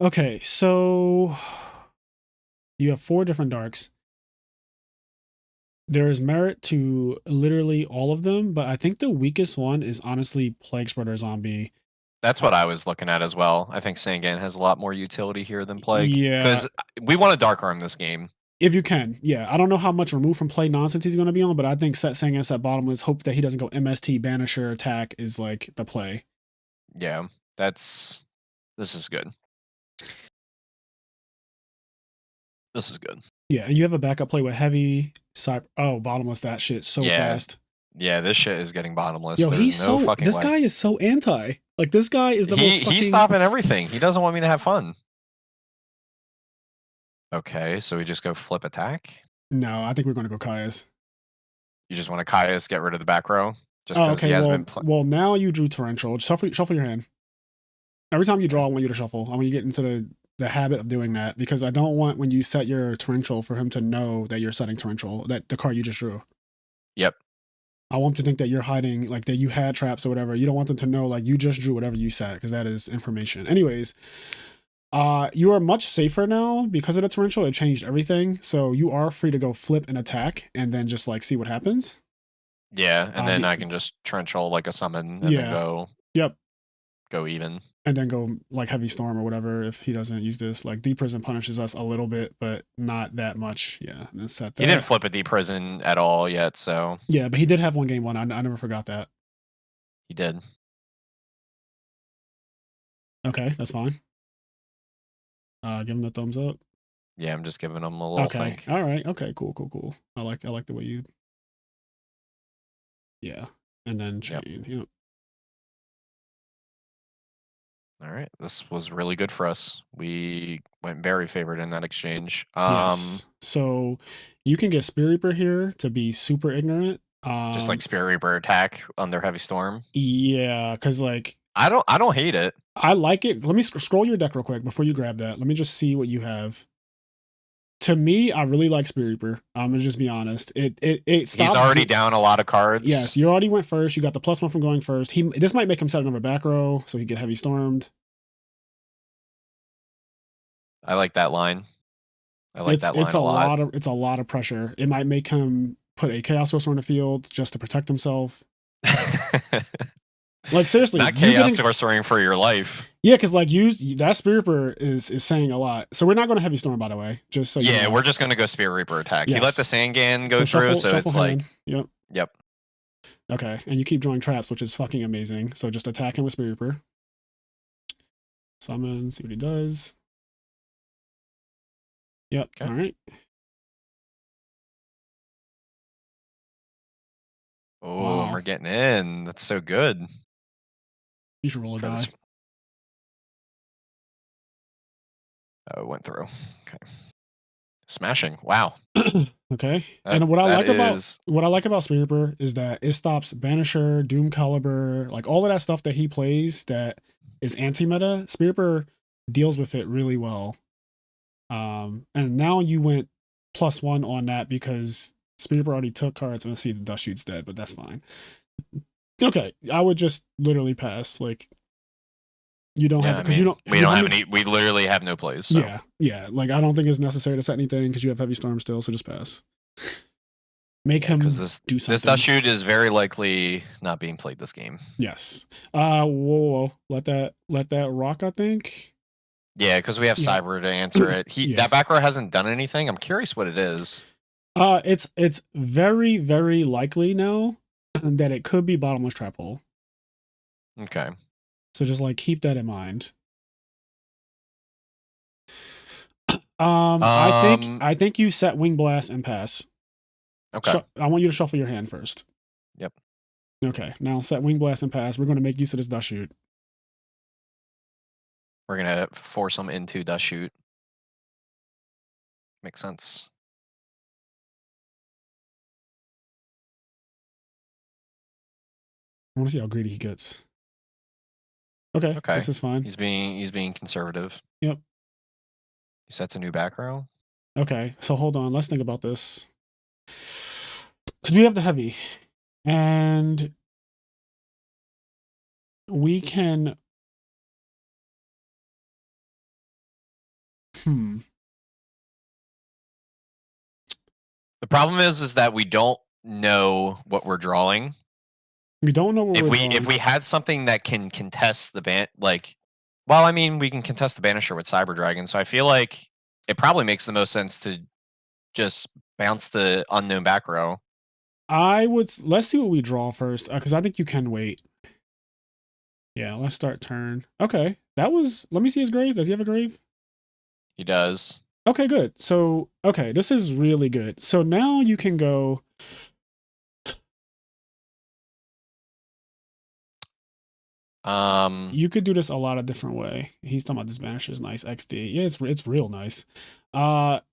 Okay. So you have 4 different darks. There is merit to literally all of them, but I think the weakest one is honestly Plague Spreader Zombie. That's what I was looking at as well. I think Sangan has a lot more utility here than Plague. Yeah. Because we want to Dark Arm this game. If you can. Yeah. I don't know how much remove from play nonsense he's going to be on, but I think set Sangan set Bottomless, hope that he doesn't go MST, Banisher, attack is like the play. Yeah. This is good. This is good. Yeah, and you have a backup play with heavy cyber. Oh, Bottomless that shit so fast. Yeah, this shit is getting Bottomless. Yo, he's no fucking this way. Guy is so anti. Like this guy is the most fucking... He's stopping everything. He doesn't want me to have fun. Okay, so we just go flip attack? No, I think we're going to go Caius. You just want to Caius get rid of the back row? Just because he has been... Well, now you drew Torrential. Shuffle your hand. Every time you draw, I want you to shuffle. I want you to get into the habit of doing that because I don't want when you set your Torrential for him to know that you're setting Torrential, that the card you just drew. Yep. I want them to think that you're hiding, like that you had traps or whatever. You don't want them to know like you just drew whatever you set because that is information. Anyways, you are much safer now because of the Torrential. It changed everything. So you are free to go flip and attack and then just like see what happens. Yeah, and then I can just Torrential like a summon and then go... Yep. Go even. And then go like Heavy Storm or whatever if he doesn't use this. Like Deep Prison punishes us a little bit, but not that much. Yeah, and set that. He didn't flip a Deep Prison at all yet, so... Yeah, but he did have one game 1. I never forgot that. He did. Okay, that's fine. Give him the thumbs up. Yeah, I'm just giving him a little think. All right. Okay, cool. I like the way you... Yeah, and then chain. Yep. All right, this was really good for us. We went very favored in that exchange. Yes. So you can get Spirit Reaper here to be super ignorant. Just like Spirit Reaper attack on their Heavy Storm. Yeah, because like I don't hate it. I like it. Let me scroll your deck real quick before you grab that. Let me just see what you have. To me, I really like Spirit Reaper. I'm gonna just be honest. It stops. He's already down a lot of cards. Yes, you already went first. You got the +1 from going first. This might make him set another back row, so he get Heavy Stormed. I like that line. I like that line a lot. It's a lot of pressure. It might make him put a Chaos Sorcerer on the field just to protect himself. Like seriously, not Chaos Sorcering for your life. Yeah, because like that Spirit Reaper is saying a lot. So we're not going to Heavy Storm, by the way. Just so you know. We're just going to go Spirit Reaper attack. Yes. He let the Sangan go through, shuffle, so it's hand. like Yep. Okay, and you keep drawing traps, which is fucking amazing. So just attack him with Spirit Reaper. Summon, see what he does. Yep. Okay. All right. Oh, wow. We're getting in. That's so good. You should roll a die. Oh, it went through. Okay. Smashing. Wow. Okay. And what I That like is about Spirit Reaper is that it stops Banisher, Doom Caliber, like all of that stuff that he plays that is anti-meta. Spirit Reaper deals with it really well. And now you went +1 on that because Spirit Reaper already took cards and I see the Dust Shoot's dead, but that's fine. Okay, I would just literally pass. Like, you don't have because you don't. We don't have any. We literally have no plays. So. Yeah. Like, I don't think it's necessary to set anything because you have Heavy Storm still. So just pass. Make him do something. This Dust Shoot is very likely not being played this game. Yes. Whoa. Let that rock. I think. Yeah, because we have Cyber to answer it. That back row hasn't done anything. I'm curious what it is. It's very, very likely now that it could be Bottomless Trap Hole. Okay. So just like keep that in mind. I think you set Wing Blast and pass. Okay. I want you to shuffle your hand first. Yep. Okay. Now set Wing Blast and pass. We're going to make use of this Dust Shoot. We're gonna force them into Dust Shoot. Makes sense. I want to see how greedy he gets. Okay. This is fine. He's being conservative. Yep. He sets a new back row. Okay. So hold on. Let's think about this. Because we have the heavy. And we can... The problem is that we don't know what we're drawing. We don't know what we're drawing. If we had something that can contest the we can contest the Banisher with Cyber Dragon, so I feel like it probably makes the most sense to just bounce the unknown back row. Let's see what we draw first, because I think you can wait. Yeah, let's start turn. Okay, let me see his grave. Does he have a grave? He does. Okay, good. So, okay, this is really good. So now you can go... You could do this a lot of different way. He's talking about this Banisher is nice. XD. Yeah, it's real nice.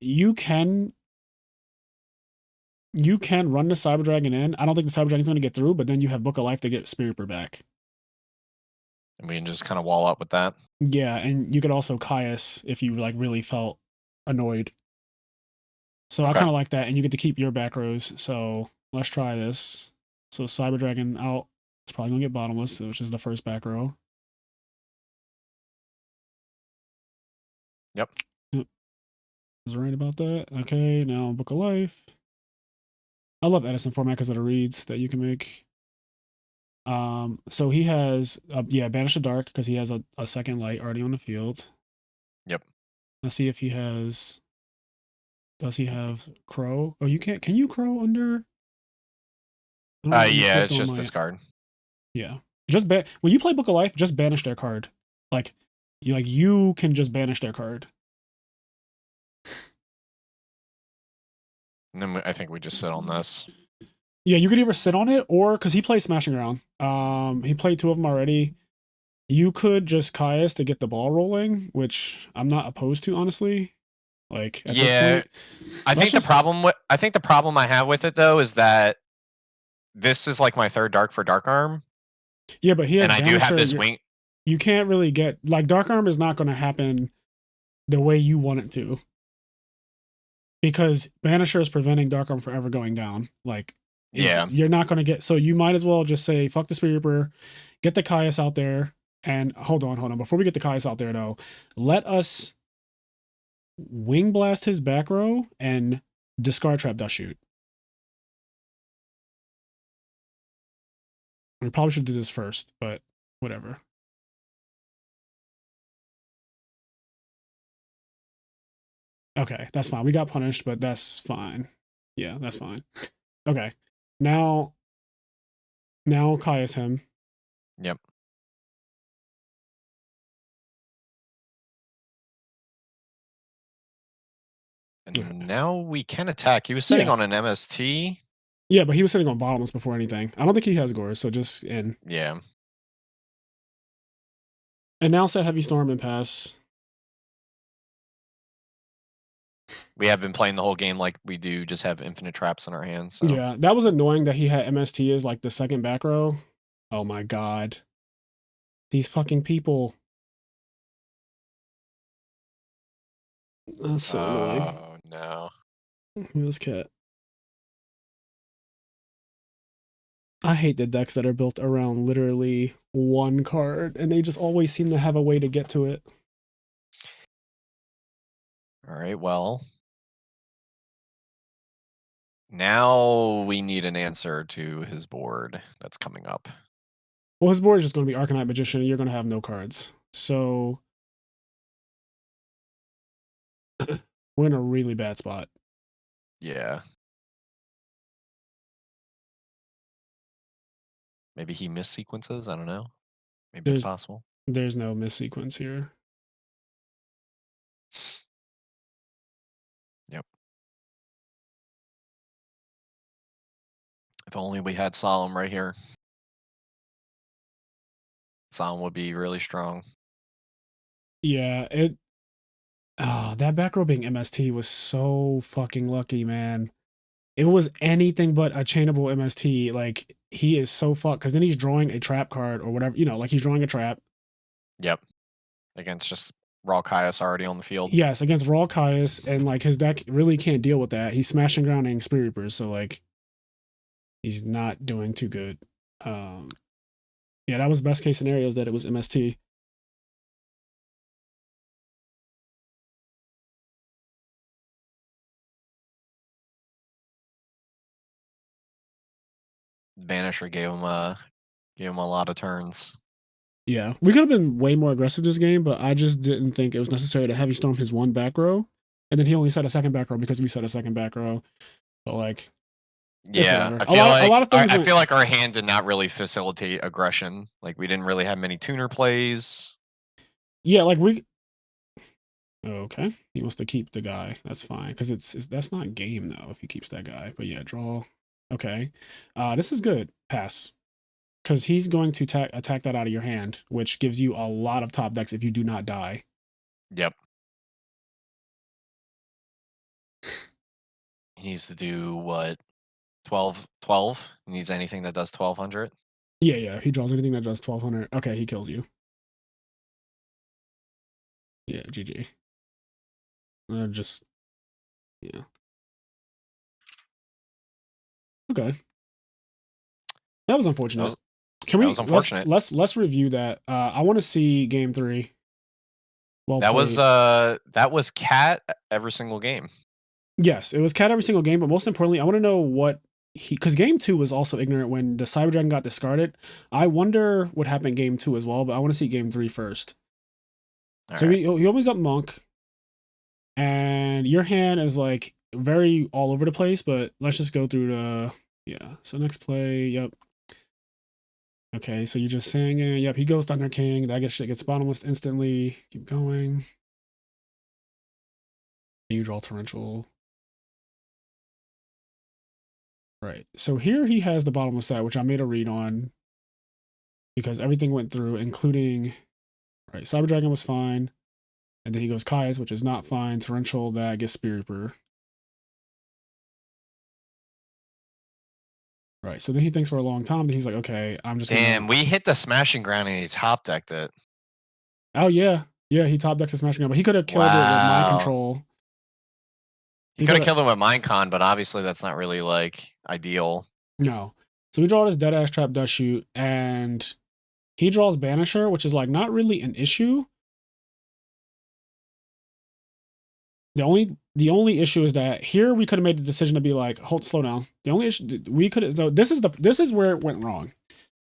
You can run the Cyber Dragon in. I don't think the Cyber Dragon is going to get through, but then you have Book of Life to get Spirit Reaper back. And we can just kind of wall up with that. Yeah, and you could also Caius if you like really felt annoyed. So I kind of like that, and you get to keep your back rows. So let's try this. So Cyber Dragon out. It's probably gonna get Bottomless, which is the first back row. Yep. Was right about that. Okay, now Book of Life. I love Edison format because of the reads that you can make. So he has Banish the Dark because he has a second light already on the field. Yep. Let's see if he has. Does he have Crow? Oh, you can't. Can you Crow under? Yeah, it's just discard. Yeah, just when you play Book of Life, just banish their card. You can just banish their card. And then I think we just sit on this. Yeah, you could either sit on it or because he plays Smashing Ground. He played 2 of them already. You could just Caius to get the ball rolling, which I'm not opposed to, honestly. Like at this point, I think the problem I have with it though is that this is like my third Dark for Dark Arm. Yeah, but he has. And I do have this wing. You can't really get like Dark Arm is not going to happen the way you want it to, because Banisher is preventing Dark Arm forever going down. Like, you're not going to get. So you might as well just say fuck the Spirit Reaper, get the Caius out there, and hold on. Before we get the Caius out there though, let us Wing Blast his back row and discard Trap Dust Shoot. We probably should do this first, but whatever. Okay, that's fine. We got punished, but that's fine. Yeah, that's fine. Okay. Now Caius him. Yep. And now we can attack. He was sitting on an MST. Yeah, but he was sitting on Bottomless before anything. I don't think he has Gores, so just in. Yeah. And now set Heavy Storm and pass. we have been playing the whole game like we do just have infinite traps in our hands. So. Yeah, that was annoying that he had MST as like the second back row. Oh my god. These fucking people. That's so annoying. Oh no. This cat. I hate the decks that are built around literally one card and they just always seem to have a way to get to it. All right, well. Now we need an answer to his board that's coming up. Well, his board is just going to be Arcanite Magician and you're going to have no cards. So we're in a really bad spot. Yeah. Maybe he missed sequences. I don't know. Maybe it's possible. There's no miss sequence here. Yep. If only we had Solemn right here. Solemn would be really strong. Yeah, that back row being MST was so fucking lucky, man. It was anything but a chainable MST. Like, he is so fucked because then he's drawing a trap card or whatever, like he's drawing a trap. Yep. Against just raw Caius already on the field. Yes, against raw Caius, and like his deck really can't deal with that. He's smashing grounding Spirit Reapers, so like he's not doing too good. Yeah, that was best case scenario is that it was MST. Banisher gave him a lot of turns. Yeah, we could have been way more aggressive this game, but I just didn't think it was necessary to heavy storm his one back row, and then he only set a second back row because we set a second back row. But like, yeah, I feel like our hand did not really facilitate aggression. Like we didn't really have many tuner plays. Yeah, like okay, he wants to keep the guy. That's fine because that's not game though if he keeps that guy. But yeah, draw. Okay, this is good. Pass. Because he's going to attack that out of your hand, which gives you a lot of top decks if you do not die. Yep. He needs to do what? 12? He needs anything that does 1200? Yeah. He draws anything that does 1200. Okay, he kills you. Yeah, GG. Yeah. Okay. That was unfortunate. That was unfortunate. Let's review that. I want to see game 3. Well, that was Cat every single game. Yes, it was Cat every single game, but most importantly, I want to know what because game 2 was also ignorant when the Cyber Dragon got discarded. I wonder what happened game 2 as well, but I want to see game 3 first. So he opens up Monk, and your hand is like very all over the place, but let's just go through the So next play, yep. Okay, so you're just saying it. Yep, he goes Thunder King. That gets bottomless instantly. Keep going. You draw Torrential. Right. So here he has the bottomless set, which I made a read on because everything went through, including right. Cyber Dragon was fine. And then he goes Caius, which is not fine. Torrential, that gets Spirit Reaper. Right. So then he thinks for a long time. Then he's like, okay, I'm just we hit the Smashing Ground and he top decked it. Oh, yeah. Yeah, he top decks the Smashing Ground, but he could have killed it with Mind Control. He could have killed it with Mind Con, but obviously that's not really like ideal. No. So we draw this Dead Ash Trap Dust Shoot, and he draws Banisher, which is like not really an issue. The only issue is that here we could have made the decision to be like, slow down. The only issue we could so this is where it went wrong.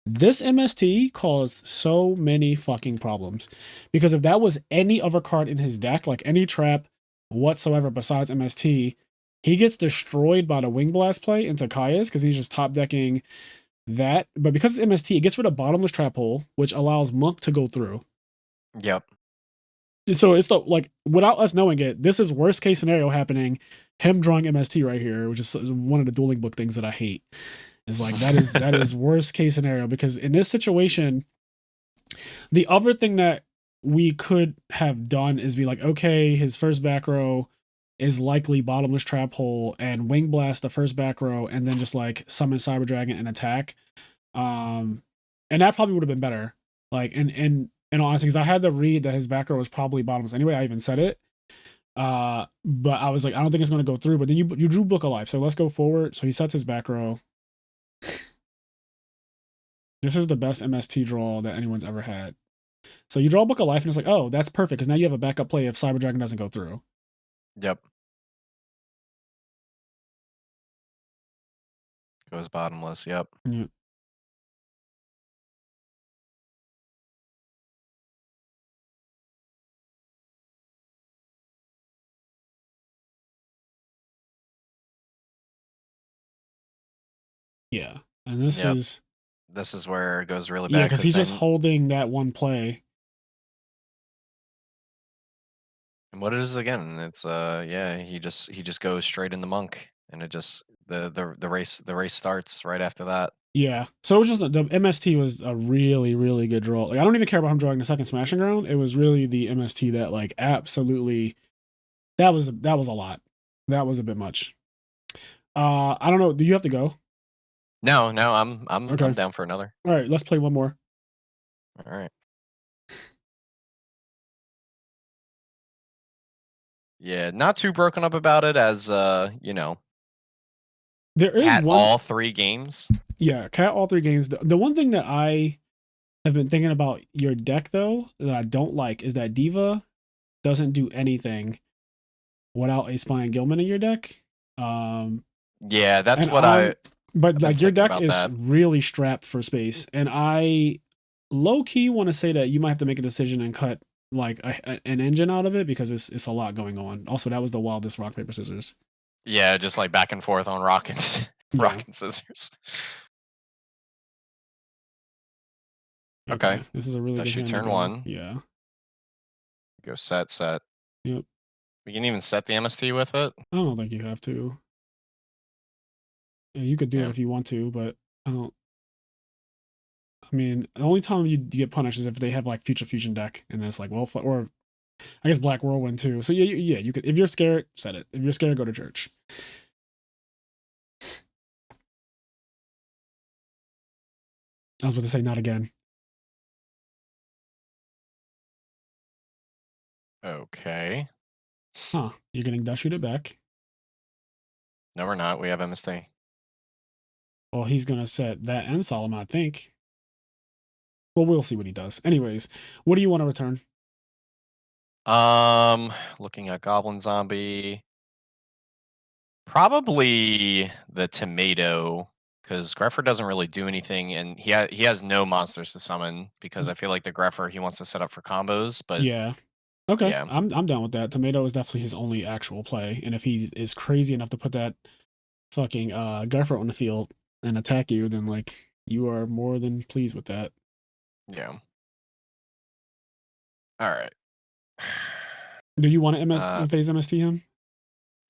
This MST caused so many fucking problems because if that was any other card in his deck, like any trap whatsoever besides MST, he gets destroyed by the Wing Blast play into Caius because he's just top decking that. But because it's MST, it gets rid of bottomless trap hole, which allows Monk to go through. Yep. So it's like without us knowing it, this is worst case scenario happening. Him drawing MST right here, which is one of the dueling book things that I hate. Is like that is worst case scenario because in this situation, the other thing that we could have done is be like, okay, his first back row is likely Bottomless Trap Hole and Wing Blast the first back row, and then just like summon Cyber Dragon and attack. And that probably would have been better. Like, and honestly, because I had to read that his back row was probably bottomless anyway. I even said it. But I was like, I don't think it's going to go through. But then you drew Book of Life, so let's go forward. So he sets his back row. This is the best MST draw that anyone's ever had. So you draw Book of Life, and it's like, oh, that's perfect because now you have a backup play if Cyber Dragon doesn't go through. Yep. Goes bottomless. Yep. Yeah. Yeah. And this is where it goes really bad. Yeah, because he's just holding that one play. And what is it again? It's yeah, he just goes straight in the monk, and it just the race starts right after that. Yeah. So it was just the MST was a really, really good draw. Like, I don't even care about him drawing the second Smashing Ground. It was really the MST that like absolutely that was a lot. That was a bit much. I don't know. Do you have to go? No, I'm down for another. All right, let's play one more. All right. Yeah, not too broken up about it as you know. There is Cat one all 3 games. Yeah, cat all 3 games. The one thing that I have been thinking about your deck though that I don't like is that Diva doesn't do anything without a Spine Gilman in your deck. Yeah, that's what But like your deck is that. really strapped for space, and I low key want to say that you might have to make a decision and cut like an engine out of it because it's a lot going on. Also, that was the wildest rock paper scissors. Yeah, just like back and forth on rock and rock and scissors. Okay. This is a really That good should hand. turn 1. Yeah. Go set. Yep. We can even set the MST with it. I don't think you have to. Yeah, you could do it if you want to, but I don't. I mean, the only time you get punished is if they have like Future Fusion deck, and it's like, well, or I guess Black Whirlwind too. So yeah, you could. If you're scared, set it. If you're scared, go to church. I was about to say not again. Okay. Huh? You're getting Dust Shoot it back. No, we're not. We have MST. Well, he's gonna set that and Solemn, I think. Well, we'll see what he does. Anyways, what do you want to return? Looking at Goblin Zombie. Probably the tomato, because Greffer doesn't really do anything, and he has no monsters to summon because I feel like the Greffer he wants to set up for combos, but Yeah. Okay. yeah. I'm down with that. Tomato is definitely his only actual play. And if he is crazy enough to put that fucking Greffer on the field and attack you, then like you are more than pleased with that. Yeah. All right. Do you want to phase MST him?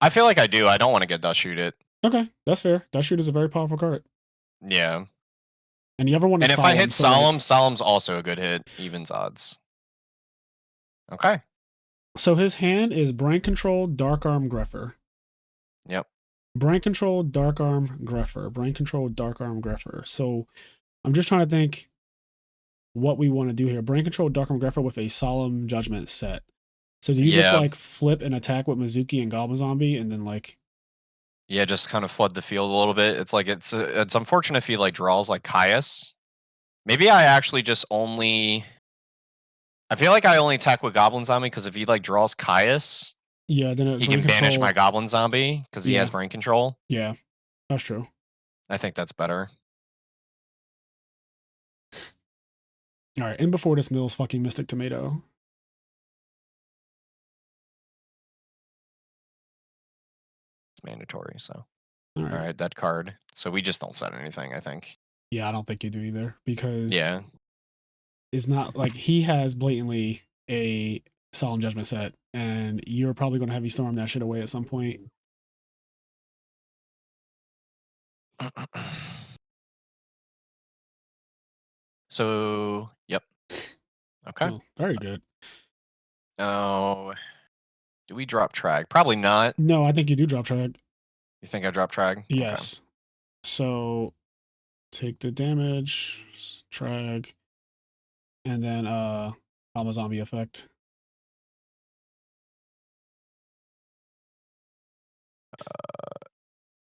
I feel like I do. I don't want to get Dust Shoot it. Okay, that's fair. Dust Shoot is a very powerful card. Yeah. And you ever want to And if I hit Solemn, Solemn's also a good hit. Evens odds. Okay. So his hand is Brain Control, Dark Arm, Greffer. Yep. Brain Control, Dark Arm, Greffer. Brain Control, Dark Arm, Greffer. So I'm just trying to think what we want to do here. Brain Control, Dark Arm, Greffer with a Solemn Judgment set. So do you just like flip and attack with Mizuki and Goblin Zombie and then like... Yeah, just kind of flood the field a little bit. It's like it's unfortunate if he like draws like Caius. Maybe I actually just only... I feel like I only attack with Goblin Zombie because if he like draws Caius, yeah, then he can banish my Goblin Zombie because he has Brain Control. Yeah, that's true. I think that's better. All right, and before this Mills fucking Mystic Tomato. It's mandatory, so. All right, that card. So we just don't set anything, I think. Yeah, I don't think you do either because yeah, it's not like he has blatantly a Solemn Judgment set, and you're probably going to Heavy Storm that shit away at some point. So, yep. Okay. Oh, very good. Oh, Do we drop Trag? Probably not. No, I think you do drop Trag. You think I drop Trag? Yes. Okay. So take the damage, Trag, and then Alma Zombie effect.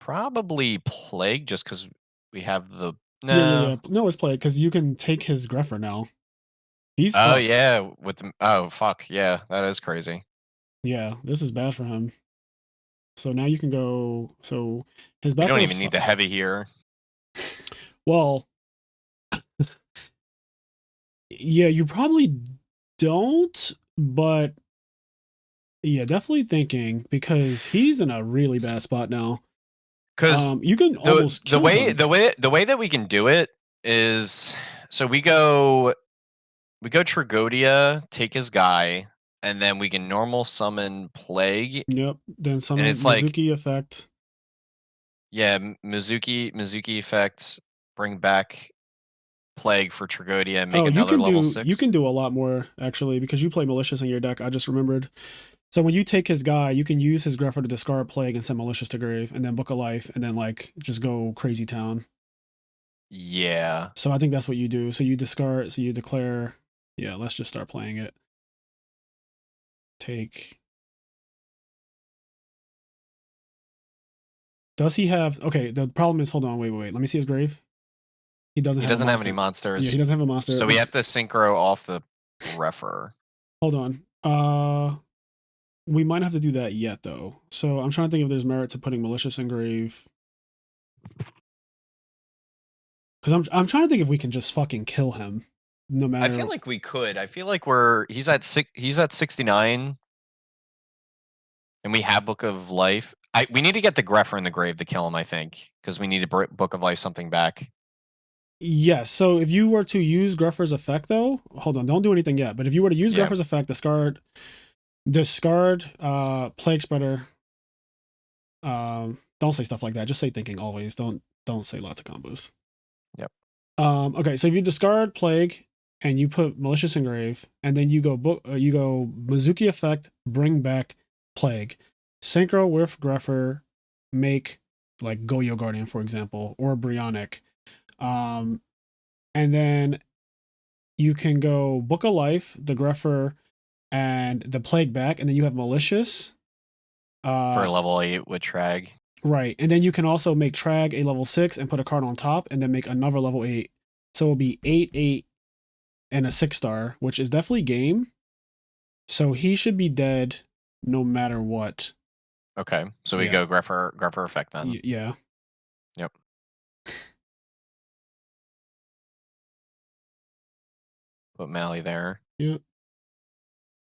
Probably Plague, just because we have the... Yeah. No, it's Plague, because you can take his Greffer now. He's fucked. Yeah, with the... Oh, fuck. Yeah, that is crazy. Yeah, this is bad for him. So now you can go... So his back... We don't even need the heavy here. Well... yeah, you probably don't, but... Yeah, definitely thinking, because he's in a really bad spot now. Because you can almost kill him. The way that we can do it is, so we go Tragodia, take his guy, and then we can normal summon Plague. Yep. Then summon Mizuki effect. Yeah, Mizuki effect. Bring back Plague for Tragodia and make another level 6. You can do a lot more actually, because you play Malicious in your deck. I just remembered. So when you take his guy, you can use his Greffer to discard Plague and send Malicious to grave, and then book a life, and then like just go crazy town. Yeah. So I think that's what you do. So you discard. So you declare. Yeah. Let's just start playing it. Take. Does he have? Okay. The problem is, hold on. Wait. Let me see his grave. He doesn't have any monsters. Yeah, he doesn't have a monster. So we have to synchro off the Greffer. Hold on. We might have to do that yet, though. So I'm trying to think if there's merit to putting Malicious in grave. Because I'm trying to think if we can just fucking kill him, no matter. I feel like we could. I feel like he's at 69, and we have Book of Life. We need to get the Greffer in the grave to kill him. I think, because we need to Book of Life something back. Yes. So if you were to use Greffer's effect, though, hold on, don't do anything yet. But if you were to use Greffer's effect, discard Plague Spreader. Don't say stuff like that. Just say thinking always. Don't say lots of combos. Yep. Okay, so if you discard Plague and you put Malicious in grave, and then you go Mizuki effect, bring back Plague, synchro with Greffer, make like Goyo Guardian, for example, or Brionic. And then you can go Book a Life, the Greffer, and the Plague back, and then you have Malicious. For level 8 with Trag. Right. And then you can also make Trag a level 6 and put a card on top, and then make another level 8. So it'll be 8, and a 6-star, which is definitely game. So he should be dead no matter what. Okay. So we go Greffer effect then. Yeah. Yep. Put Mally there. Yep.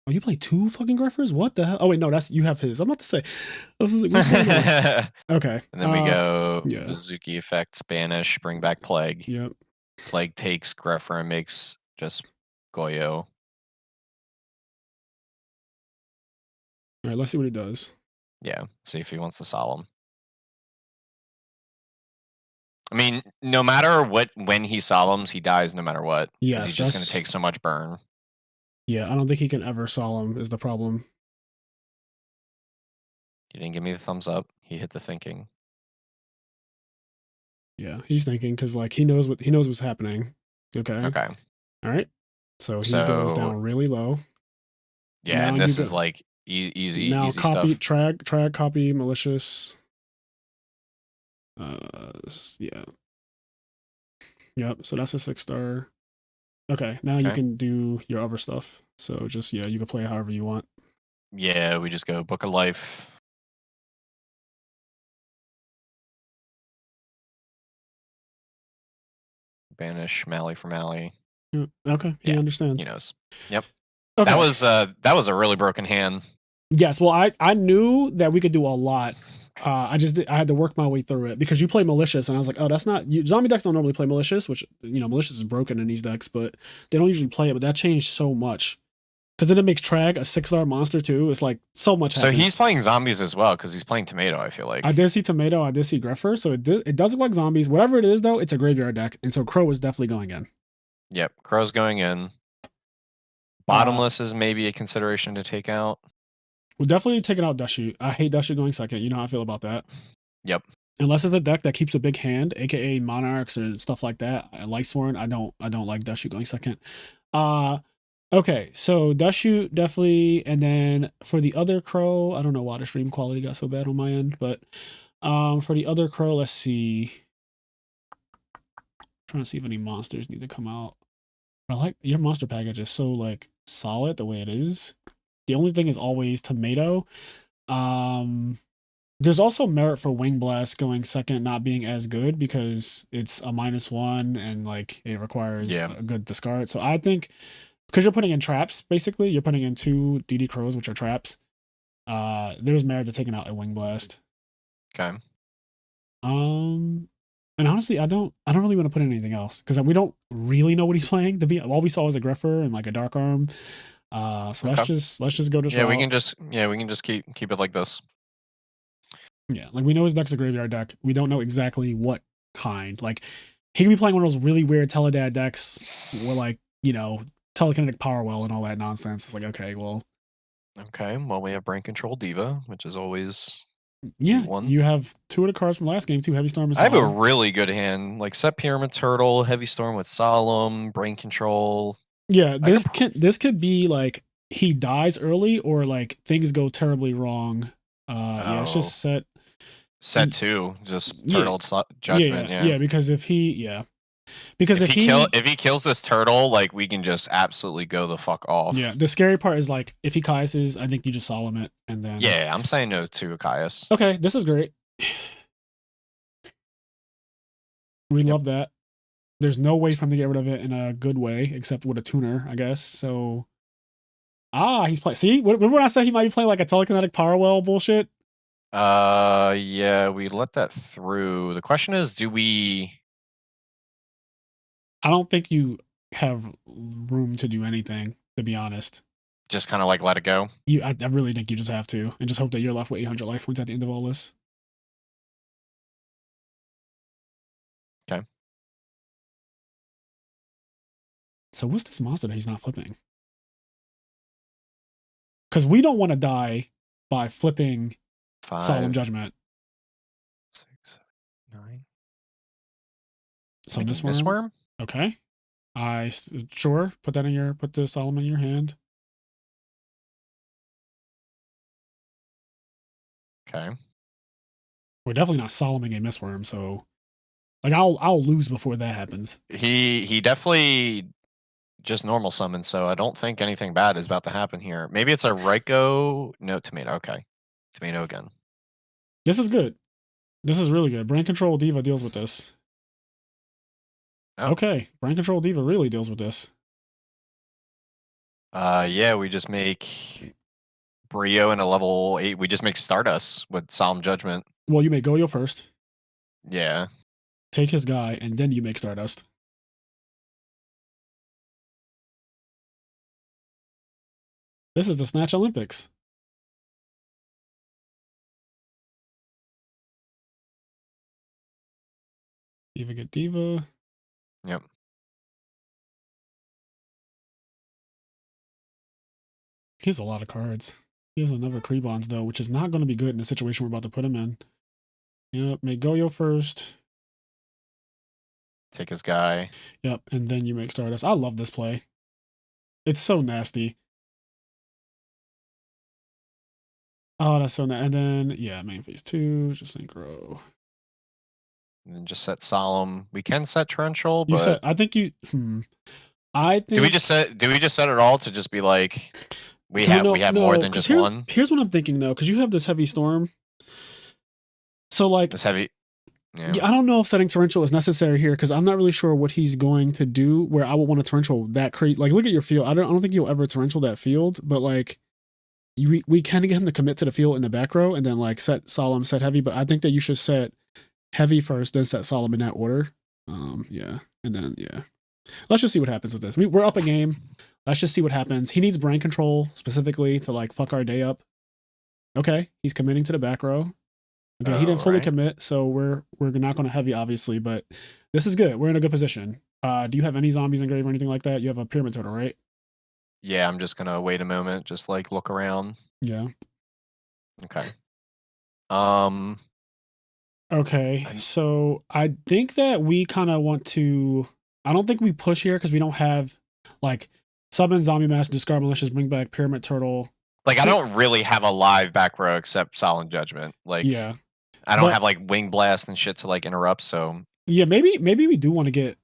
Oh, you play 2 fucking Greffers? What the hell? Oh wait, no, you have his. I'm about to say. I was like, okay. And then we go Mizuki effect, Banish, bring back Plague. Yep. Plague takes Greffer and makes just Goyo. All right, let's see what he does. Yeah, see if he wants to Solemn. I mean, no matter when he Solemns, he dies no matter what. Yeah, he's just going to take so much burn. Yeah, I don't think he can ever Solemn is the problem. He didn't give me the thumbs up. He hit the thinking. Yeah, he's thinking because like he knows what's happening. Okay. Okay. All right. So he goes down really low. Yeah, now and this is like easy. Now easy copy stuff. Trag, copy Malicious. Yeah. Yep. So that's a 6-star. Okay. Now you can do your other stuff. So just you can play however you want. Yeah, we just go Book of Life. Banish Mally for Mally. Okay, he understands. He knows. Yep. Okay. That was a really broken hand. Yes, well, I knew that we could do a lot. I had to work my way through it because you play Malicious, and I was like, oh, that's not zombie decks don't normally play Malicious, which Malicious is broken in these decks, but they don't usually play it. But that changed so much because then it makes Trag a 6-star monster too. It's like so much. So he's playing zombies as well because he's playing Tomato. I feel like I did see Tomato, I did see Greffer, so it does look like zombies. Whatever it is though, it's a graveyard deck, and so Crow is definitely going in. Yep, Crow's going in. Bottomless is maybe a consideration to take out. We're definitely taking out Dushu. I hate Dushu going second. You know how I feel about that. Yep. Unless it's a deck that keeps a big hand, aka Monarchs and stuff like that. Lightsworn, I don't like Dushu going second. Okay, so Dushu definitely, and then for the other crow, I don't know why the stream quality got so bad on my end, but for the other crow, let's see. I'm trying to see if any monsters need to come out. I like your monster package is so like solid the way it is. The only thing is always tomato. There's also merit for Wing Blast going second not being as good because it's a -1 and like it requires a good discard. So I think because you're putting in traps, basically, you're putting in 2 DD Crows, which are traps. There's merit to taking out a Wing Blast. Okay. And honestly, I don't really want to put in anything else because we don't really know what he's playing. To be all we saw was a Griffer and like a Dark Arm. So let's just go this route. We can just keep it like this. Yeah, like we know his deck's a graveyard deck. We don't know exactly what kind. Like he could be playing one of those really weird Teledad decks where like, telekinetic power well and all that nonsense. It's like, okay, well. Okay, well we have Brain Control Diva, which is always one. You have 2 of the cards from last game, 2 Heavy Storm and Solemn. I have a really good hand, like Set Pyramid Turtle, Heavy Storm with Solemn, Brain Control. Yeah, this could be like he dies early or like things go terribly wrong. Yeah, it's just set 2, just Turtle Judgment. Yeah, because if he he kills this turtle, like we can just absolutely go the fuck off. Yeah, the scary part is like if he Caiuses, I think you just Solemn it and then. Yeah, I'm saying no to Caius. Okay, this is great. We love that. There's no way for him to get rid of it in a good way except with a tuner, I guess. So, he's playing. See, remember when I said he might be playing like a telekinetic power well bullshit? Yeah, we let that through. The question is, do we? I don't think you have room to do anything, to be honest. Just kind of like let it go? I really think you just have to, and just hope that you're left with 800 life points at the end of all this. Okay. So what's this monster that he's not flipping? Because we don't want to die by flipping 5, Solemn Judgment. 6, 9. So Mistworm? Okay. Sure. Put the Solemn in your hand. Okay. We're definitely not Soloming a Mistworm, so like I'll lose before that happens. He definitely just normal summon, so I don't think anything bad is about to happen here. Maybe it's a Ryko. No, tomato. Okay. Tomato again. This is good. This is really good. Brain Control Diva deals with this. Oh. Okay. Brain Control Diva really deals with this. Yeah, we just make Brio in a level 8. We just make Stardust with Solemn Judgment. Well, you make Goyo first. Yeah. Take his guy, and then you make Stardust. This is the Snatch Olympics. Diva get Diva. Yep. He has a lot of cards. He has another Krebons, though, which is not going to be good in the situation we're about to put him in. Yep, make Goyo first. Take his guy. Yep, and then you make Stardust. I love this play. It's so nasty. Oh, that's so nasty. And then, yeah, main phase 2, just synchro. And then just set Solemn. We can set Torrential, but I think you. I think. Do we just set it all to just be like we have more than just one? Here's what I'm thinking though, because you have this Heavy Storm. So like this heavy. Yeah. I don't know if setting Torrential is necessary here because I'm not really sure what he's going to do. Where I would want to Torrential that crazy. Like, look at your field. I don't think you'll ever Torrential that field, but like, we can get him to commit to the field in the back row and then like set Solemn, set Heavy. But I think that you should set Heavy first, then set Solemn in that order. Yeah, and then yeah. Let's just see what happens with this. We're up a game. Let's just see what happens. He needs Brain Control specifically to like fuck our day up. Okay, he's committing to the back row. Okay, he didn't fully commit, so we're not going to Heavy, obviously, but this is good. We're in a good position. Do you have any zombies in grave or anything like that? You have a Pyramid Turtle, right? Yeah, I'm just going to wait a moment, just like look around. Yeah. Okay. Um. Okay, so I think that we kind of want to. I don't think we push here because we don't have like summon zombie master, discard malicious, bring back pyramid turtle. Like I don't really have a live back row except Solemn Judgment. Like Yeah, I don't but have like Wing Blast and shit to like interrupt. So yeah, maybe we do want to get.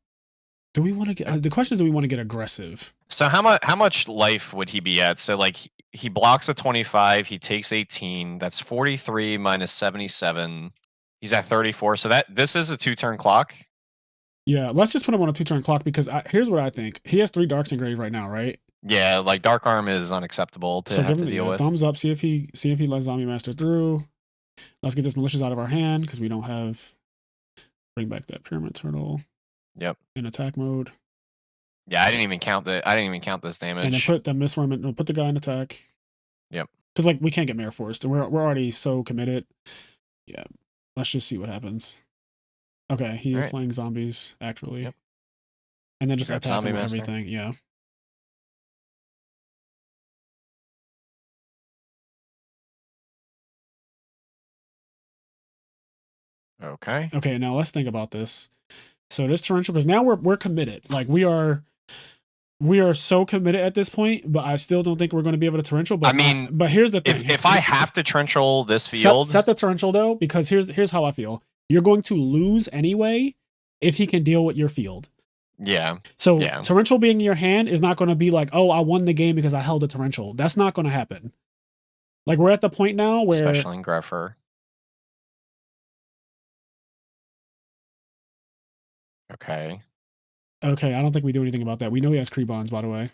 Do we want to get? The question is, do we want to get aggressive? So how much life would he be at? So like he blocks a 25, he takes 18. That's 43 minus 77. He's at 34. So this is a 2-turn clock. Yeah, let's just put him on a 2-turn clock because here's what I think. He has 3 darks engraved right now, right? Yeah, like Dark Arm is unacceptable to So have give to him deal with. thumbs up. See if he lets zombie master through. Let's get this malicious out of our hand because we don't have. Bring back that pyramid turtle. Yep. In attack mode. Yeah, I didn't even count this damage. And then put the misworm in, put the guy in attack. Yep. Because like we can't get Mare Forced, and we're already so committed. Yeah. Let's just see what happens. Okay, he is playing zombies actually. Yep. And then just attack him with everything. Yeah. Okay. Okay, now let's think about this. So this torrential, because now we're committed. Like we are so committed at this point, but I still don't think we're going to be able to torrential. But I mean, but here's the thing: if I have to torrential this field, set the torrential though, because here's how I feel. You're going to lose anyway if he can deal with your field. Yeah. So torrential being in your hand is not going to be like, oh, I won the game because I held a torrential. That's not going to happen. Like we're at the point now where, especially in Greffer. Okay. Okay, I don't think we do anything about that. We know he has Creebons, by the way.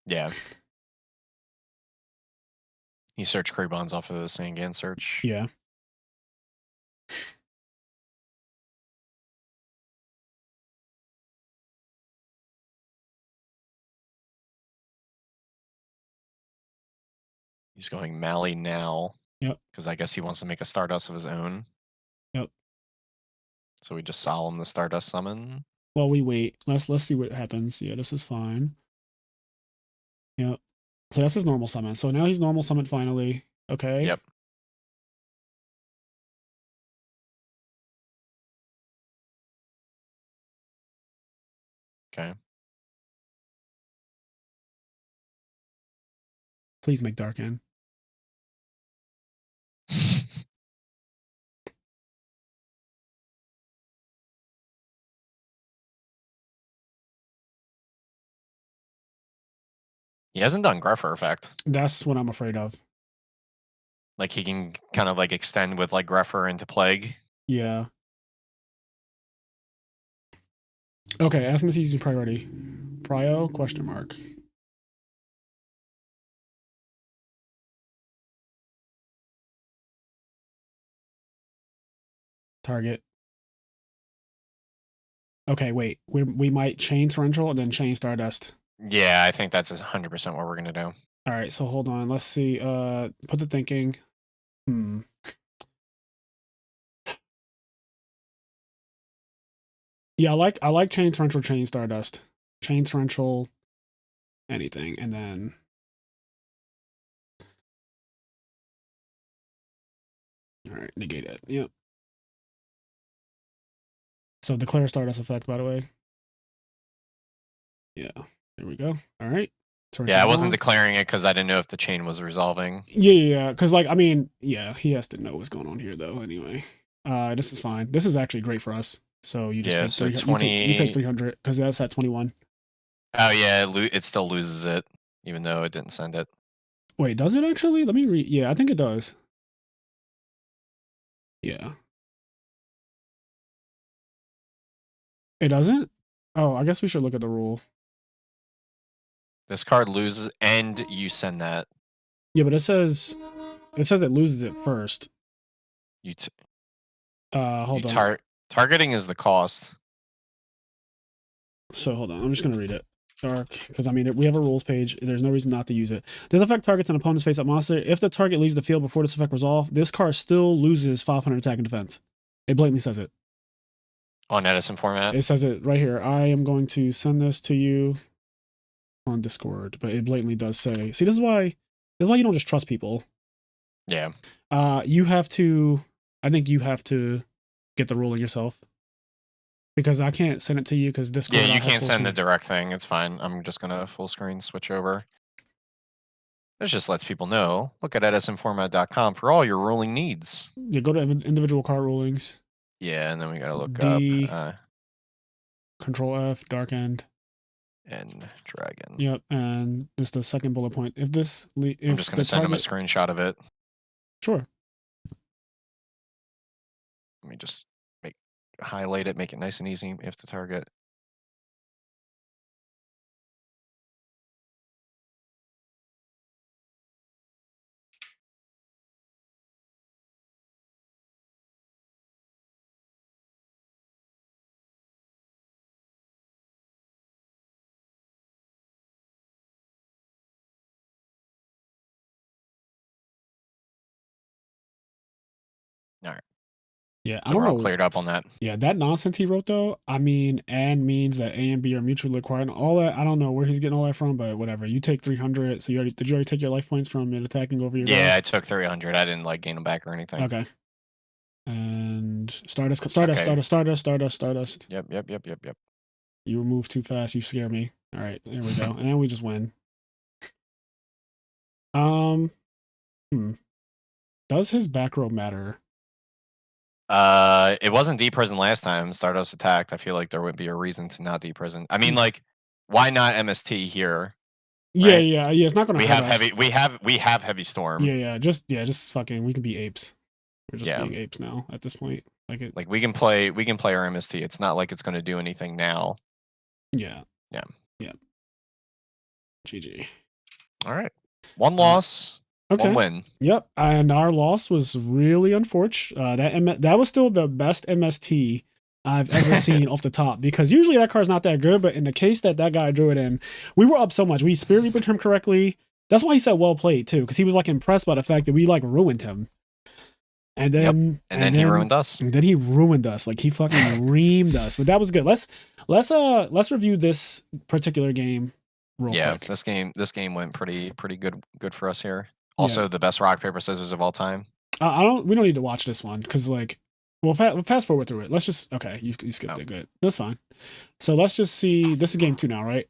Yeah. He searched Creebons off of the Sangan search. Yeah. He's going Mally now. Yep. Because I guess he wants to make a Stardust of his own. Yep. So we just solemn the Stardust summon. Well, we wait. Let's see what happens. Yeah, this is fine. Yep. So that's his normal summon. So now he's normal summon finally. Okay. Yep. Okay. Please make Darken. He hasn't done Greffer effect. That's what I'm afraid of. Like he can kind of like extend with like Greffer into Plague. Yeah. Okay, ask him if he's using priority. Prio, question mark. Target. Okay, wait. We might chain Torrential and then chain Stardust. Yeah, I think that's 100% what we're gonna do. All right, so hold on. Let's see. Put the thinking. Yeah, I like chain Torrential, chain Stardust, chain Torrential, anything, and then. All right, negate it. Yep. So declare Stardust effect, by the way. Yeah, there we go. All right. Yeah, I wasn't declaring it because I didn't know if the chain was resolving. Yeah. Because like, I mean, yeah, he has to know what's going on here though. Anyway, this is fine. This is actually great for us. So you just take 20. You take 300 because that's at 21. Oh yeah, it still loses it even though it didn't send it. Wait, does it actually? Let me read. Yeah, I think it does. Yeah. It doesn't? Oh, I guess we should look at the rule. This card loses and you send that. Yeah, but it says it loses it first. Hold on. Targeting is the cost. So hold on. I'm just gonna read it. Dark, because I mean we have a rules page. There's no reason not to use it. This effect targets an opponent's face-up monster. If the target leaves the field before this effect resolve, this card still loses 500 attack and defense. It blatantly says it. On Edison format? It says it right here. I am going to send this to you on Discord, but it blatantly does say. See, this is why you don't just trust people. Yeah. You have to. I think you have to get the ruling yourself because I can't send it to you because Discord. Yeah, I you have can't full send the screen. direct thing. It's fine. I'm just gonna full screen switch over. This just lets people know. Look at edisonformat.com for all your ruling needs. You go to individual card rulings. Yeah, and then we gotta look D, up Control F, dark end. and dragon. Yep, and this the second bullet point. If this, if I'm just gonna send them a screenshot of it. Sure. Let me just highlight it, make it nice and easy if the target. All right. Yeah, I So don't we're all know. cleared up on that. Yeah, that nonsense he wrote though. I mean, and means that A and B are mutually required. All that I don't know where he's getting all that from, but whatever. You take 300. So did you already take your life points from it attacking over your Yeah, guy? I took 300. I didn't gain them back or anything. Okay. And Stardust. Yep. You move too fast. You scare me. All right, there we go. And we just win. Does his back row matter? It wasn't deprison last time Stardust attacked. I feel like there would be a reason to not deprison. I mean, why not MST here? Yeah, Right? yeah. It's not gonna We hurt have us. heavy. We have heavy storm. Yeah. Just fucking. We can be apes. We're just Yeah. being apes now at this point. Like we can play our MST. It's not like it's going to do anything now. Yeah. Yeah. GG. All right. One loss. Okay. One win. Yep. And our loss was really unfortunate. That was still the best MST I've ever seen off the top because usually that card's not that good, but in the case that guy drew it in, we were up so much. We Spirit Reapered him correctly. That's why he said well played too, because he was impressed by the fact that we ruined him. And then and then he ruined us. And then he ruined us. He fucking reamed us. But that was good. Let's review this particular game real quick. This game went pretty good for us here. Also, the best rock paper scissors of all time. We don't need to watch this one because we'll fast forward through it. Let's just you skipped it. Good. That's fine. So let's just see. This is game 2 now, right?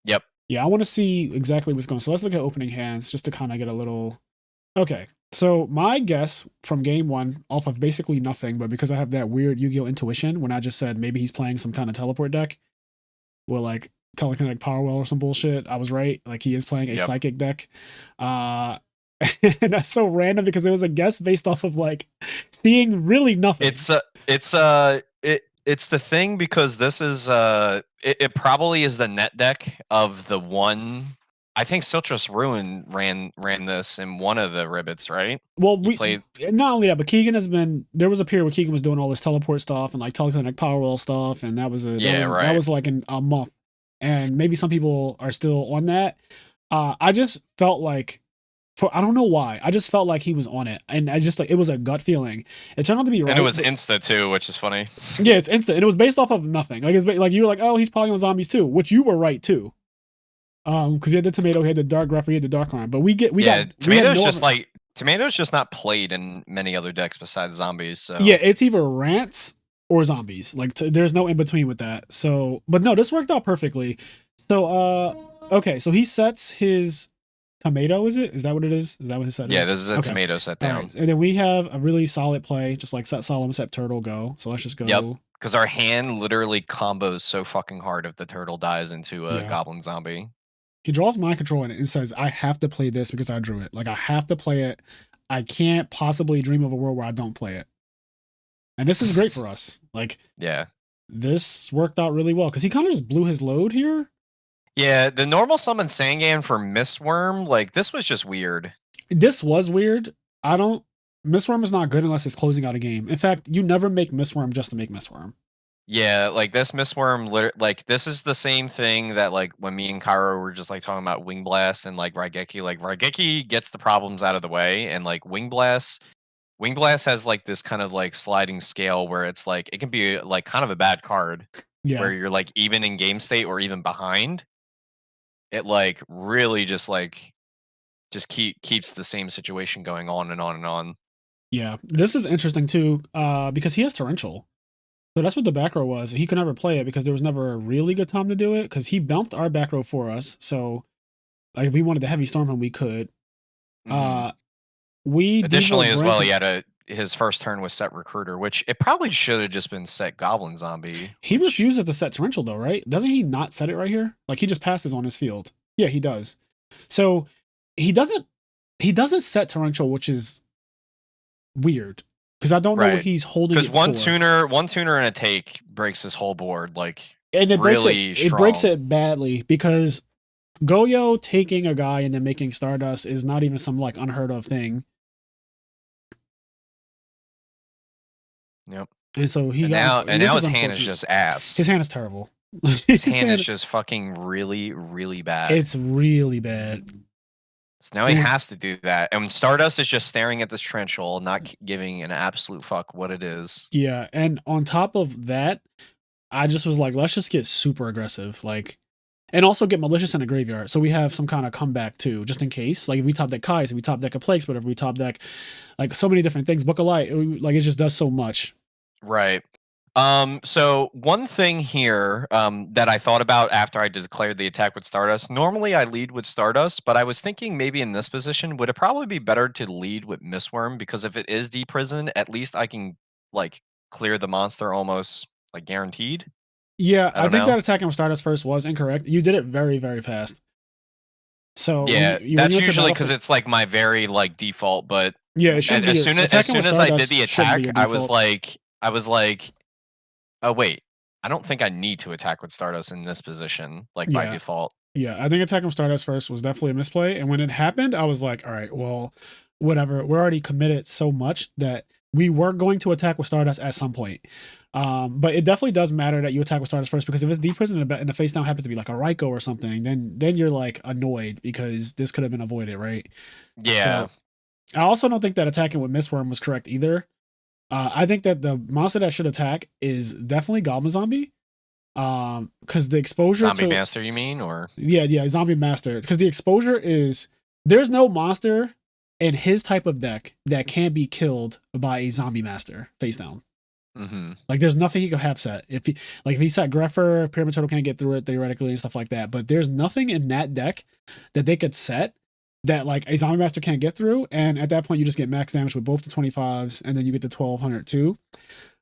Yep. Yeah, I want to see exactly what's going on. So let's look at opening hands just to kind of get a little. Okay. So my guess from game 1 off of basically nothing, but because I have that weird Yu-Gi-Oh intuition when I just said maybe he's playing some kind of teleport deck or telekinetic power well or some bullshit. I was right. He is playing a psychic deck. And that's so random because it was a guess based off of seeing really nothing. It's the thing because this is it probably is the net deck of the one. I think Citrus Ruin ran this in one of the ribbits, right? Well, we played not only that, but Keegan has been. There was a period where Keegan was doing all this teleport stuff and telekinetic power well stuff, and that was a month. And maybe some people are still on that. I just felt I don't know why. I just felt like he was on it, and I just it was a gut feeling. It turned out to be right, and it was insta too, which is funny. Yeah, it's insta, and it was based off of nothing. It's you were oh, he's probably on zombies too, which you were right too. Because he had the tomato, he had the dark graph, he had the dark arm. But Tomato's just not played in many other decks besides zombies. So yeah, it's either rants or zombies. There's no in between with that. So, but no, this worked out perfectly. So, okay, so he sets his tomato. Is that what it is? Is that what his set is? Yeah, this is a tomato set down. Right. And then we have a really solid play, just set solemn, set turtle, go. So let's just go. Yep. Because our hand literally combos so fucking hard if the turtle dies into a goblin zombie. He draws mind control in it and says, I have to play this because I drew it. I have to play it. I can't possibly dream of a world where I don't play it. And this is great for us. Yeah. This worked out really well because he kind of just blew his load here. Yeah, the normal summon Sangan for Mistworm, this was just weird. This was weird. Mistworm is not good unless it's closing out a game. In fact, you never make Mistworm just to make Mistworm. Yeah, this Mistworm, this is the same thing that, when me and Cairo were just, talking about Wing Blast and, Raigeki. Raigeki gets the problems out of the way, and, Wing Blast has, this kind of, sliding scale where it's, it can be, kind of a bad card. Yeah. Where you're, even in game state or even behind. It, really just, just keeps the same situation going on and on and on. Yeah, this is interesting too, because he has torrential. So that's what the back row was. He could never play it because there was never a really good time to do it because he bounced our back row for us. So like if we wanted to heavy storm him, we could. Mhm. We Additionally, default as Brent. well, he had his first turn was set recruiter, which it probably should have just been set goblin zombie. He refuses to set torrential though, right? Doesn't he not set it right here? Like he just passes on his field. Yeah, he does. So he doesn't set torrential, which is weird because I don't know what he's holding it because one tuner and a take breaks this whole board like and it really breaks it, strong. it breaks it badly because Goyo taking a guy and then making Stardust is not even some like unheard of thing. Yep. And so now his hand is just ass. His hand is terrible. His hand is just fucking really, really bad. It's really bad. So now he has to do that. And Stardust is just staring at this torrential, not giving an absolute fuck what it is. Yeah. And on top of that, I just was like, let's just get super aggressive. Like, and also get malicious in the graveyard. So we have some kind of comeback too, just in case. Like if we top deck Kai's, if we top deck a Plagues, whatever, we top deck like so many different things. Book of Light, like it just does so much. Right. So one thing here that I thought about after I declared the attack with Stardust, normally I lead with Stardust, but I was thinking maybe in this position, would it probably be better to lead with Mistworm? Because if it is deprison, at least I can like clear the monster almost like guaranteed. Yeah, I think that attacking with Stardust first was incorrect. You did it very, very fast. So yeah, that's usually because it's like my very like default, but yeah, it should as soon as I did the attack, I was like, oh wait, I don't think I need to attack with Stardust in this position, like by default. Yeah, I think attacking with Stardust first was definitely a misplay. And when it happened, I was like, all right, well, whatever. We're already committed so much that we were going to attack with Stardust at some point. But it definitely does matter that you attack with Stardust first because if it's deprison and the face down happens to be like a Raikou or something, then you're like annoyed because this could have been avoided, right? Yeah. So, I also don't think that attacking with Mistworm was correct either. I think that the monster that should attack is definitely Goblin Zombie. Because the exposure Zombie Master, you mean? Or yeah, Zombie Master. Because the exposure is there's no monster in his type of deck that can be killed by a Zombie Master face down. Mm-hmm. Like there's nothing he could have set. If he set Greffer, Pyramid Turtle can't get through it theoretically and stuff like that. But there's nothing in that deck that they could set that like a Zombie Master can't get through. And at that point, you just get max damage with both the 25s, and then you get the 1200 too.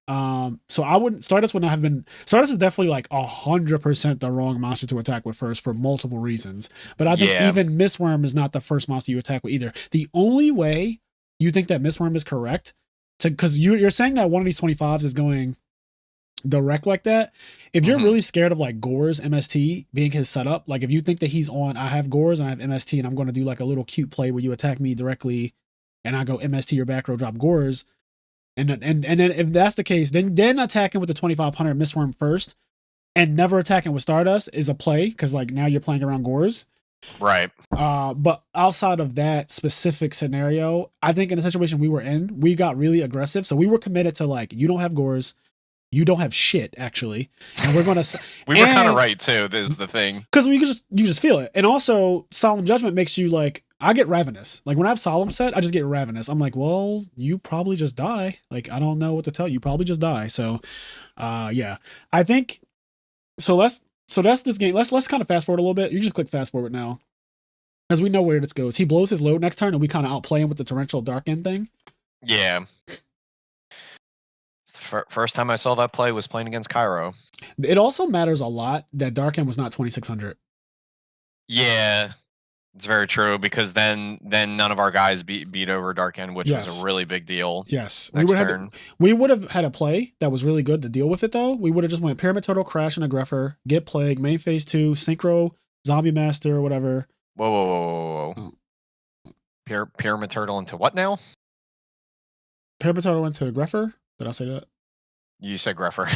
So Stardust would not have been. Stardust is definitely like 100% the wrong monster to attack with first for multiple reasons. But I think even Mistworm is not the first monster you attack with either. The only way you think that Mistworm is correct, because you're saying that one of these 25s is going direct like that. If you're really scared of like Gore's MST being his setup, like if you think that he's on, I have Gore's and I have MST, and I'm going to do like a little cute play where you attack me directly, and I go MST your back row, drop Gore's. And then if that's the case, then attacking with the 2500 Mistworm first and never attacking with Stardust is a play because like now you're playing around Gore's. Right. But outside of that specific scenario, I think in the situation we were in, we got really aggressive. So we were committed to like, you don't have Gore's, you don't have shit actually, and we're gonna. We were kind of right too. This is the thing because you just feel it, and also Solemn Judgment makes you like. I get ravenous. Like when I have Solemn set, I just get ravenous. I'm like, well, you probably just die. Like I don't know what to tell you. You probably just die. So, yeah, I think. So that's this game. Let's kind of fast forward a little bit. You just click fast forward now, as we know where this goes. He blows his load next turn, and we kind of outplay him with the torrential dark end thing. Yeah. First time I saw that play was playing against Cairo. It also matters a lot that dark end was not 2600. Yeah. It's very true because then none of our guys beat over Dark End, which was a really big deal. Yes, we would have had a play that was really good to deal with it though. We would have just went Pyramid Turtle, Crash, and a Greffer, get Plague, main phase 2, Synchro, Zombie Master, whatever. Whoa. Oh. Pyramid Turtle into what now? Pyramid Turtle into Greffer. Did I say that? You said Greffer.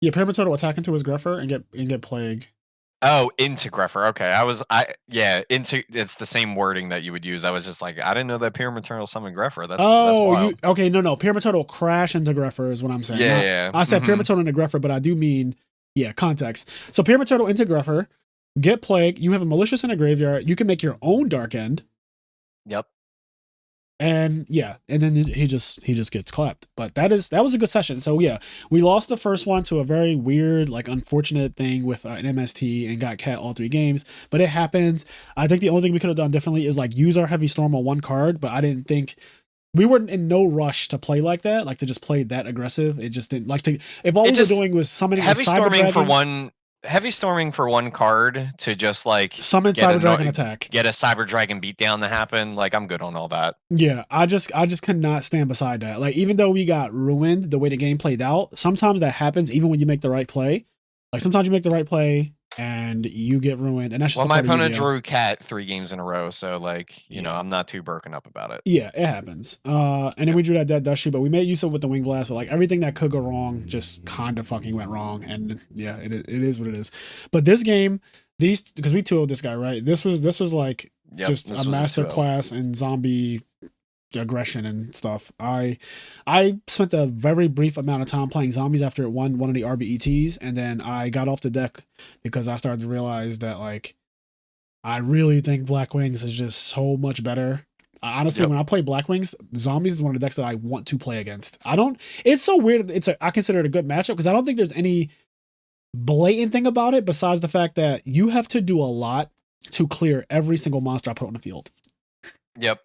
Yeah, Pyramid Turtle attack into his Greffer and get Plague. Oh, into Greffer. Okay. Into it's the same wording that you would use. I was just like, I didn't know that Pyramid Turtle summoned Greffer. That's wild. Okay, no. Pyramid Turtle crash into Greffer is what I'm saying. Yeah. I said Pyramid Turtle into Greffer, but I do mean context. So Pyramid Turtle into Greffer, get Plague, you have a Malicious in a graveyard, you can make your own Dark End, Yep. And yeah, and then he just gets clapped. But that was a good session. So yeah, we lost the first one to a very weird, like unfortunate thing with an MST and got cat all 3 games. But it happens. I think the only thing we could have done differently is like use our heavy storm on one card. But I didn't think we were in no rush to play like that, like to just play that aggressive. It just didn't like to. If all we were doing was summoning heavy a Cyber storming Dragon, for one. Heavy storming for one card to just like summon Cyber Dragon attack, get a Cyber Dragon beatdown to happen. Like I'm good on all that. Yeah, I just cannot stand beside that. Like even though we got ruined the way the game played out, sometimes that happens even when you make the right play. Like sometimes you make the right play and you get ruined, and that's just my opponent drew cat 3 games in a row, so like you know I'm not too broken up about it. Yeah, it happens. And then we drew that dead dusty, but we made use of it with the wing blast. But like everything that could go wrong just kind of fucking went wrong, and yeah, it is what it is. But this game, because we 2-0'd this guy, right? This was like just a master class in zombie aggression and stuff. I spent a very brief amount of time playing zombies after it won one of the RBETs, and then I got off the deck because I started to realize that like I really think Black Wings is just so much better. Honestly, when I play Black Wings, zombies is one of the decks that I want to play against. It's so weird. I consider it a good matchup because I don't think there's any blatant thing about it besides the fact that you have to do a lot to clear every single monster I put on the field. Yep.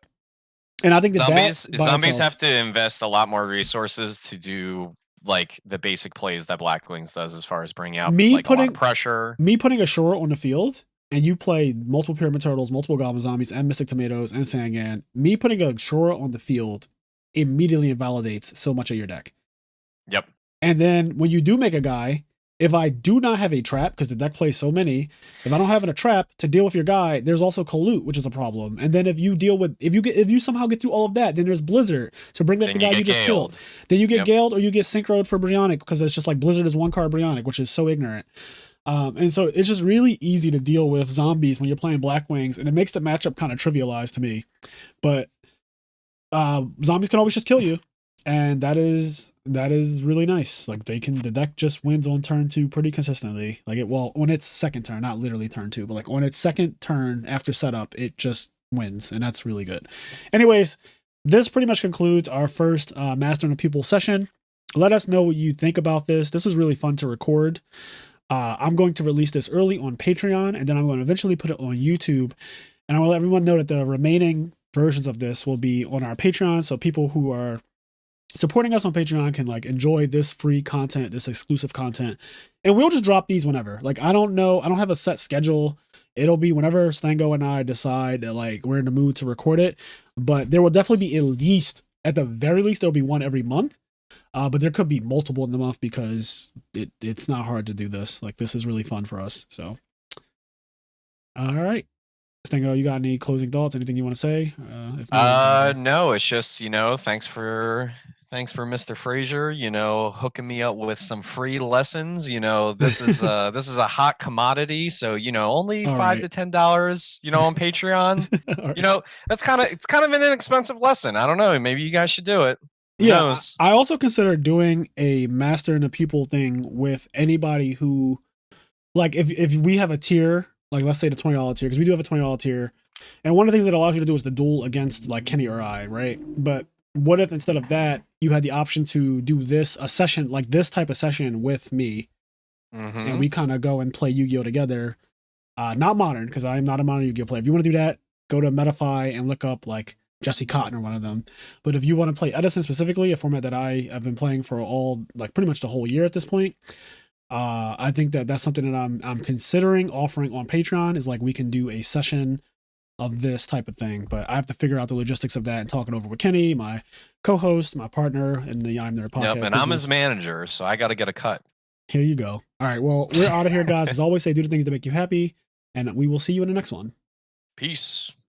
And I think zombies have to invest a lot more resources to do like the basic plays that Black Wings does as far as bringing out a lot of pressure. Me putting a Shura on the field, and you play multiple Pyramid Turtles, multiple Goblin Zombies, and Mystic Tomatoes, and Sangan. Me putting a Shura on the field immediately invalidates so much of your deck. Yep. And then when you do make a guy, if I do not have a trap, because the deck plays so many, if I don't have a trap to deal with your guy, there's also Colute, which is a problem. And then if you somehow get through all of that, then there's Blizzard to bring back the guy you just killed. Then you get Galed or you get Synchroed for Brionic, because it's just like Blizzard is one card Brionic, which is so ignorant. And so it's just really easy to deal with zombies when you're playing Black Wings, and it makes the matchup kind of trivialized to me. But zombies can always just kill you, and that is really nice. Like the deck just wins on turn 2 pretty consistently. Like on its second turn, not literally turn 2, but like on its second turn after setup, it just wins, and that's really good. Anyways, this pretty much concludes our first Master and Pupil session. Let us know what you think about this. This was really fun to record. I'm going to release this early on Patreon, and then I'm going to eventually put it on YouTube. And I will let everyone know that the remaining versions of this will be on our Patreon, so people who are supporting us on Patreon can like enjoy this free content, this exclusive content, and we'll just drop these whenever. Like I don't have a set schedule. It'll be whenever Stango and I decide that like we're in the mood to record it. But there will definitely be at the very least, there'll be one every month. But there could be multiple in the month because it's not hard to do this. Like this is really fun for us. So, all right, Stango, you got any closing thoughts? Anything you want to say? No, it's just thanks for Mr. Frazier, hooking me up with some free lessons. This is a hot commodity, so only $5 to $10, on Patreon. Right. It's kind of an inexpensive lesson. I don't know, maybe you guys should do it. Who knows? I also consider doing a Master and a Pupil thing with anybody who, like, if we have a tier, like let's say the $20 tier, because we do have a $20 tier, and one of the things that allows you to do is the duel against like Kenny or I, right? But what if instead of that you had the option to do a session like this type of session with me, and we kind of go and play Yu-Gi-Oh together, not modern, because I'm not a modern Yu-Gi-Oh player. If you want to do that, go to Metafy and look up like Jesse Cotton or one of them. But if you want to play Edison specifically, a format that I have been playing for like pretty much the whole year at this point, I think that's something that I'm considering offering on Patreon, is like we can do a session of this type of thing. But I have to figure out the logistics of that and talk it over with Kenny, my co-host, my partner in the IMNerd podcast. Yep, and I'm his manager, so I got to get a cut. Here you go. All right, well, we're out of here, guys. As always, say do the things that make you happy, and we will see you in the next one. Peace.